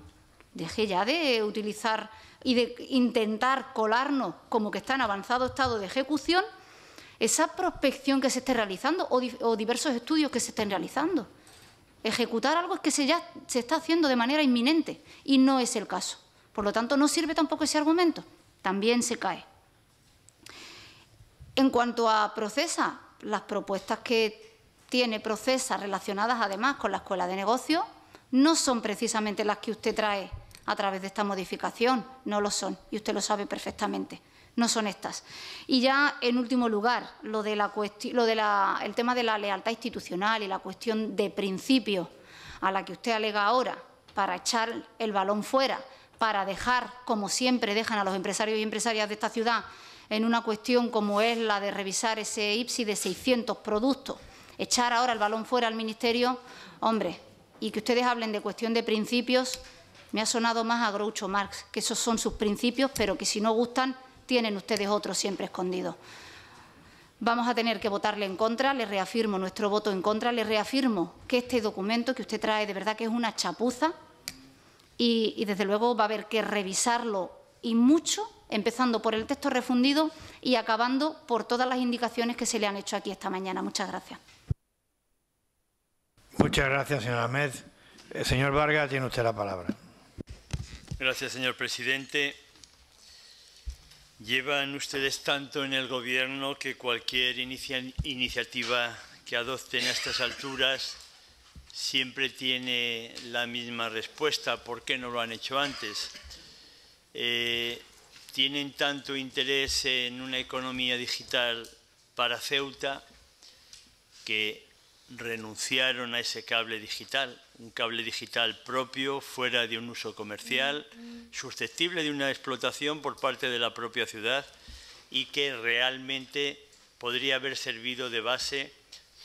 Deje ya de utilizar y de intentar colarnos como que está en avanzado estado de ejecución esa prospección que se esté realizando o diversos estudios que se estén realizando. Ejecutar algo es que ya se está haciendo de manera inminente y no es el caso. Por lo tanto, no sirve tampoco ese argumento. También se cae. En cuanto a Procesa, las propuestas que tiene Procesa relacionadas además con la Escuela de Negocios no son precisamente las que usted trae a través de esta modificación, no lo son, y usted lo sabe perfectamente, no son estas. Y ya, en último lugar, el tema de la lealtad institucional y la cuestión de principios a la que usted alega ahora para echar el balón fuera, para dejar, como siempre dejan a los empresarios y empresarias de esta ciudad, en una cuestión como es la de revisar ese IPSI de 600 productos, echar ahora el balón fuera al Ministerio, hombre, y que ustedes hablen de cuestión de principios, me ha sonado más a Groucho Marx, que esos son sus principios, pero que si no gustan, tienen ustedes otros siempre escondidos. Vamos a tener que votarle en contra, le reafirmo nuestro voto en contra, le reafirmo que este documento que usted trae de verdad que es una chapuza y desde luego va a haber que revisarlo y mucho, empezando por el texto refundido y acabando por todas las indicaciones que se le han hecho aquí esta mañana. Muchas gracias. Muchas gracias, señora Ahmed. Señor Vargas, tiene usted la palabra. Gracias, señor presidente. Llevan ustedes tanto en el Gobierno que cualquier iniciativa que adopten a estas alturas siempre tiene la misma respuesta. ¿Por qué no lo han hecho antes? Tienen tanto interés en una economía digital para Ceuta que renunciaron a ese cable digital, un cable digital propio, fuera de un uso comercial, susceptible de una explotación por parte de la propia ciudad y que realmente podría haber servido de base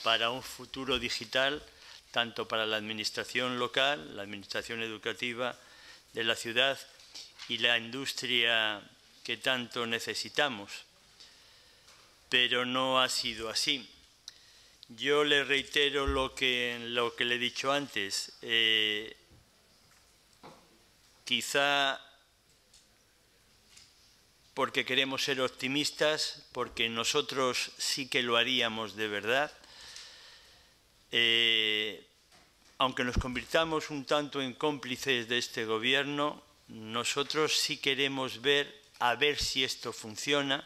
para un futuro digital, tanto para la administración local, la administración educativa de la ciudad y la industria que tanto necesitamos. Pero no ha sido así. Yo le reitero lo que le he dicho antes. Quizá porque queremos ser optimistas, porque nosotros sí que lo haríamos de verdad, aunque nos convirtamos un tanto en cómplices de este Gobierno, nosotros sí queremos ver si esto funciona,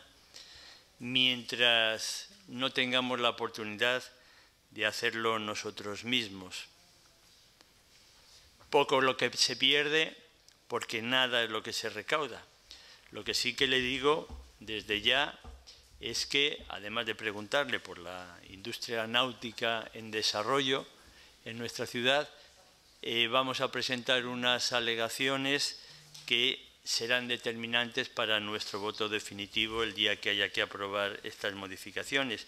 mientras no tengamos la oportunidad de hacerlo nosotros mismos. Poco lo que se pierde, porque nada es lo que se recauda. Lo que sí que le digo desde ya es que, además de preguntarle por la industria náutica en desarrollo en nuestra ciudad, vamos a presentar unas alegaciones que serán determinantes para nuestro voto definitivo el día que haya que aprobar estas modificaciones.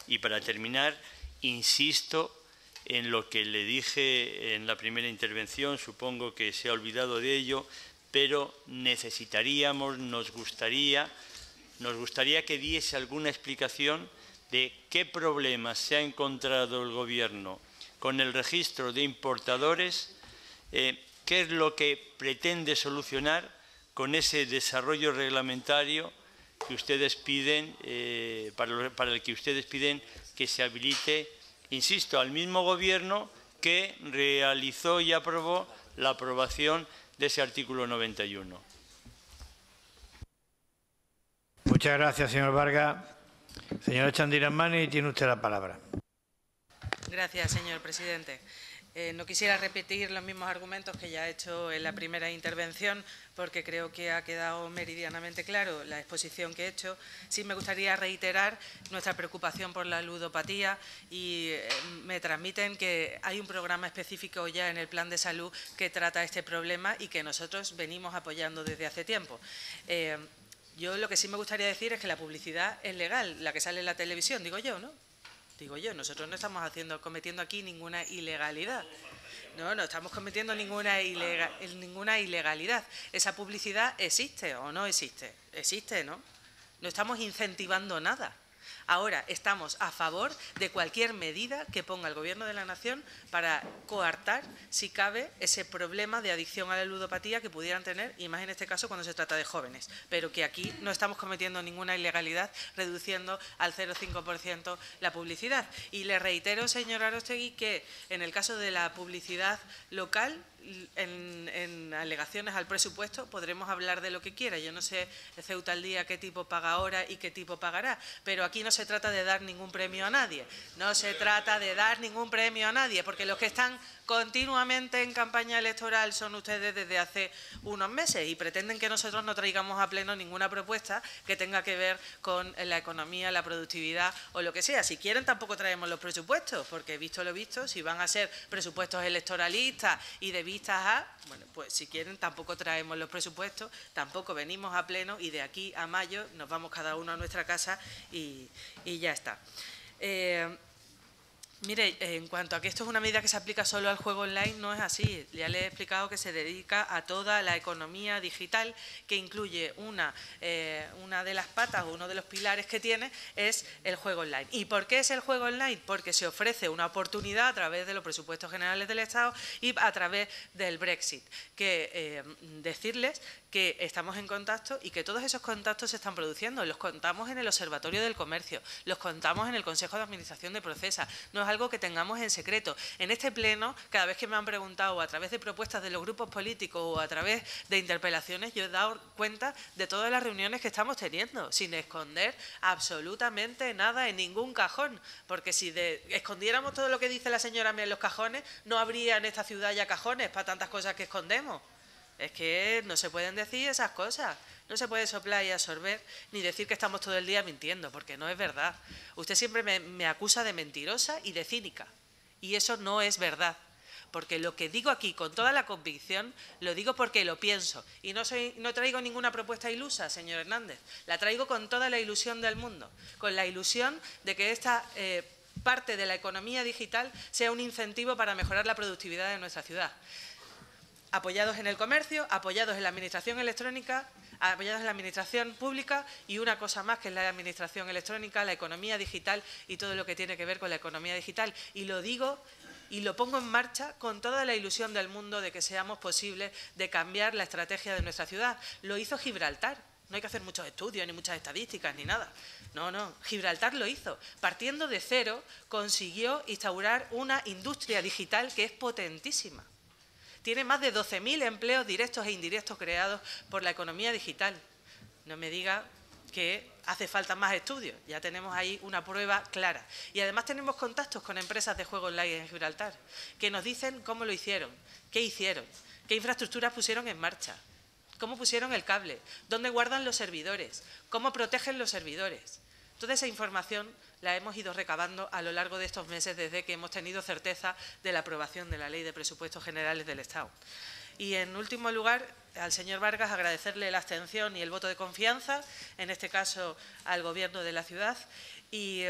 Y para terminar, insisto en lo que le dije en la primera intervención, supongo que se ha olvidado de ello, pero necesitaríamos, nos gustaría nos gustaría que diese alguna explicación de qué problemas se ha encontrado el Gobierno con el registro de importadores, qué es lo que pretende solucionar con ese desarrollo reglamentario que ustedes piden, para el que ustedes piden que se habilite, insisto, al mismo Gobierno que realizó y aprobó la aprobación de ese artículo 91. Muchas gracias, señor Vargas. Señora Chandiramani, tiene usted la palabra. Gracias, señor presidente. No quisiera repetir los mismos argumentos que ya he hecho en la primera intervención, porque creo que ha quedado meridianamente claro la exposición que he hecho. Sí me gustaría reiterar nuestra preocupación por la ludopatía y me transmiten que hay un programa específico ya en el Plan de Salud que trata este problema y que nosotros venimos apoyando desde hace tiempo. Yo lo que sí me gustaría decir es que la publicidad es legal, la que sale en la televisión, digo yo, ¿no? Digo yo, nosotros no estamos cometiendo aquí ninguna ilegalidad. No estamos cometiendo ninguna ilegalidad. Esa publicidad existe o no existe. Existe, ¿no? No estamos incentivando nada. Ahora estamos a favor de cualquier medida que ponga el Gobierno de la Nación para coartar, si cabe, ese problema de adicción a la ludopatía que pudieran tener, y más en este caso cuando se trata de jóvenes. Pero que aquí no estamos cometiendo ninguna ilegalidad reduciendo al 0,5% la publicidad. Y le reitero, señor Aróstegui, que en el caso de la publicidad local, en alegaciones al presupuesto podremos hablar de lo que quiera. Yo no sé Ceuta al Día qué tipo paga ahora y qué tipo pagará, pero aquí no se trata de dar ningún premio a nadie. No se trata de dar ningún premio a nadie, porque los que están continuamente en campaña electoral son ustedes desde hace unos meses y pretenden que nosotros no traigamos a pleno ninguna propuesta que tenga que ver con la economía, la productividad o lo que sea. Si quieren tampoco traemos los presupuestos, porque visto lo visto, si van a ser presupuestos electoralistas y de vistas a, bueno, pues si quieren tampoco traemos los presupuestos, tampoco venimos a pleno y de aquí a mayo nos vamos cada uno a nuestra casa y ya está. Mire, en cuanto a que esto es una medida que se aplica solo al juego online, no es así. Ya le he explicado que se dedica a toda la economía digital, que incluye una de las patas o uno de los pilares que tiene es el juego online. ¿Y por qué es el juego online? Porque se ofrece una oportunidad a través de los presupuestos generales del Estado y a través del Brexit. Que decirles que estamos en contacto y que todos esos contactos se están produciendo. Los contamos en el Observatorio del Comercio, los contamos en el Consejo de Administración de Procesa. No es algo que tengamos en secreto. En este pleno, cada vez que me han preguntado a través de propuestas de los grupos políticos o a través de interpelaciones, yo he dado cuenta de todas las reuniones que estamos teniendo, sin esconder absolutamente nada en ningún cajón, porque si escondiéramos todo lo que dice la señora en los cajones, no habría en esta ciudad ya cajones para tantas cosas que escondemos. Es que no se pueden decir esas cosas, no se puede soplar y absorber ni decir que estamos todo el día mintiendo, porque no es verdad. Usted siempre me acusa de mentirosa y de cínica, y eso no es verdad, porque lo que digo aquí con toda la convicción, lo digo porque lo pienso, y no traigo ninguna propuesta ilusa, señor Hernández, la traigo con toda la ilusión del mundo, con la ilusión de que esta parte de la economía digital sea un incentivo para mejorar la productividad de nuestra ciudad. Apoyados en el comercio, apoyados en la administración electrónica, apoyados en la administración pública y una cosa más que es la administración electrónica, la economía digital y todo lo que tiene que ver con la economía digital. Y lo digo y lo pongo en marcha con toda la ilusión del mundo de que seamos posibles de cambiar la estrategia de nuestra ciudad. Lo hizo Gibraltar. No hay que hacer muchos estudios, ni muchas estadísticas, ni nada. No, Gibraltar lo hizo. Partiendo de cero, consiguió instaurar una industria digital que es potentísima. Tiene más de 12.000 empleos directos e indirectos creados por la economía digital. No me diga que hace falta más estudios, ya tenemos ahí una prueba clara. Y además tenemos contactos con empresas de juego online en Gibraltar, que nos dicen cómo lo hicieron, qué infraestructuras pusieron en marcha, cómo pusieron el cable, dónde guardan los servidores, cómo protegen los servidores. Toda esa información la hemos ido recabando a lo largo de estos meses desde que hemos tenido certeza de la aprobación de la Ley de Presupuestos Generales del Estado. Y en último lugar, al señor Vargas agradecerle la abstención y el voto de confianza, en este caso al Gobierno de la ciudad, y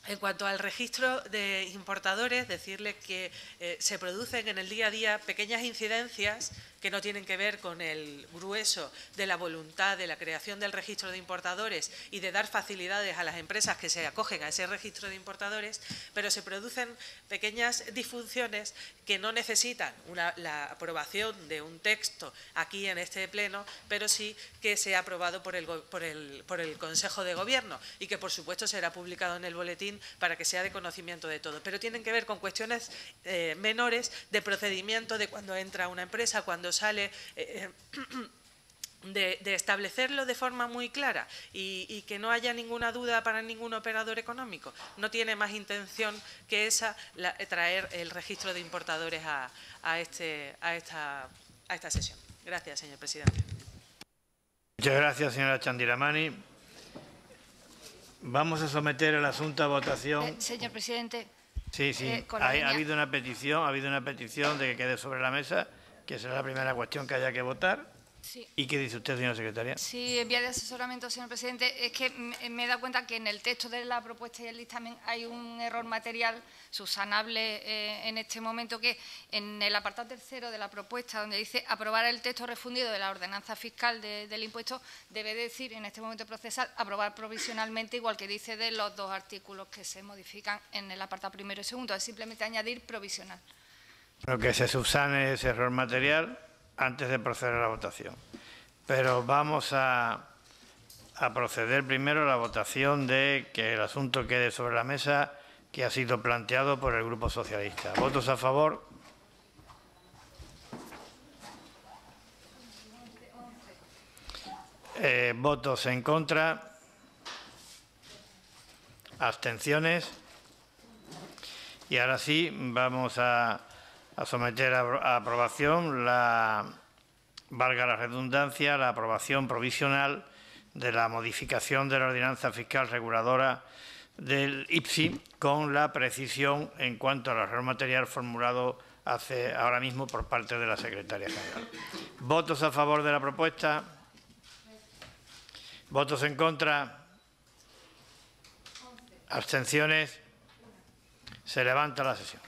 En cuanto al registro de importadores, decirles que se producen en el día a día pequeñas incidencias que no tienen que ver con el grueso de la voluntad de la creación del registro de importadores y de dar facilidades a las empresas que se acogen a ese registro de importadores, pero se producen pequeñas disfunciones que no necesitan la aprobación de un texto aquí en este pleno, pero sí que sea aprobado por el Consejo de Gobierno y que, por supuesto, será publicado en el boletín para que sea de conocimiento de todos. Pero tienen que ver con cuestiones menores de procedimiento, de cuando entra una empresa, cuando sale, de establecerlo de forma muy clara y que no haya ninguna duda para ningún operador económico. No tiene más intención que esa, traer el registro de importadores a esta sesión. Gracias, señor presidente. Muchas gracias, señora Chandiramani. Vamos a someter el asunto a votación. Señor presidente. Sí. Ha habido una petición de que quede sobre la mesa, que será la primera cuestión que haya que votar. Sí. ¿Y qué dice usted, señora secretaria? Sí, en vía de asesoramiento, señor presidente, es que me he dado cuenta que en el texto de la propuesta y el dictamen hay un error material subsanable en este momento, que en el apartado tercero de la propuesta, donde dice aprobar el texto refundido de la ordenanza fiscal del impuesto, debe decir en este momento procesal aprobar provisionalmente, igual que dice de los dos artículos que se modifican en el apartado primero y segundo, es simplemente añadir provisional. Pero que se subsane ese error material antes de proceder a la votación. Pero vamos a proceder primero a la votación de que el asunto quede sobre la mesa, que ha sido planteado por el Grupo Socialista. ¿Votos a favor? ¿Votos en contra? ¿Abstenciones? Y ahora sí, vamos a someter a aprobación valga la redundancia, la aprobación provisional de la modificación de la ordenanza fiscal reguladora del IPSI con la precisión en cuanto al error material formulado ahora mismo por parte de la secretaria general. ¿Votos a favor de la propuesta? ¿Votos en contra? ¿Abstenciones? Se levanta la sesión.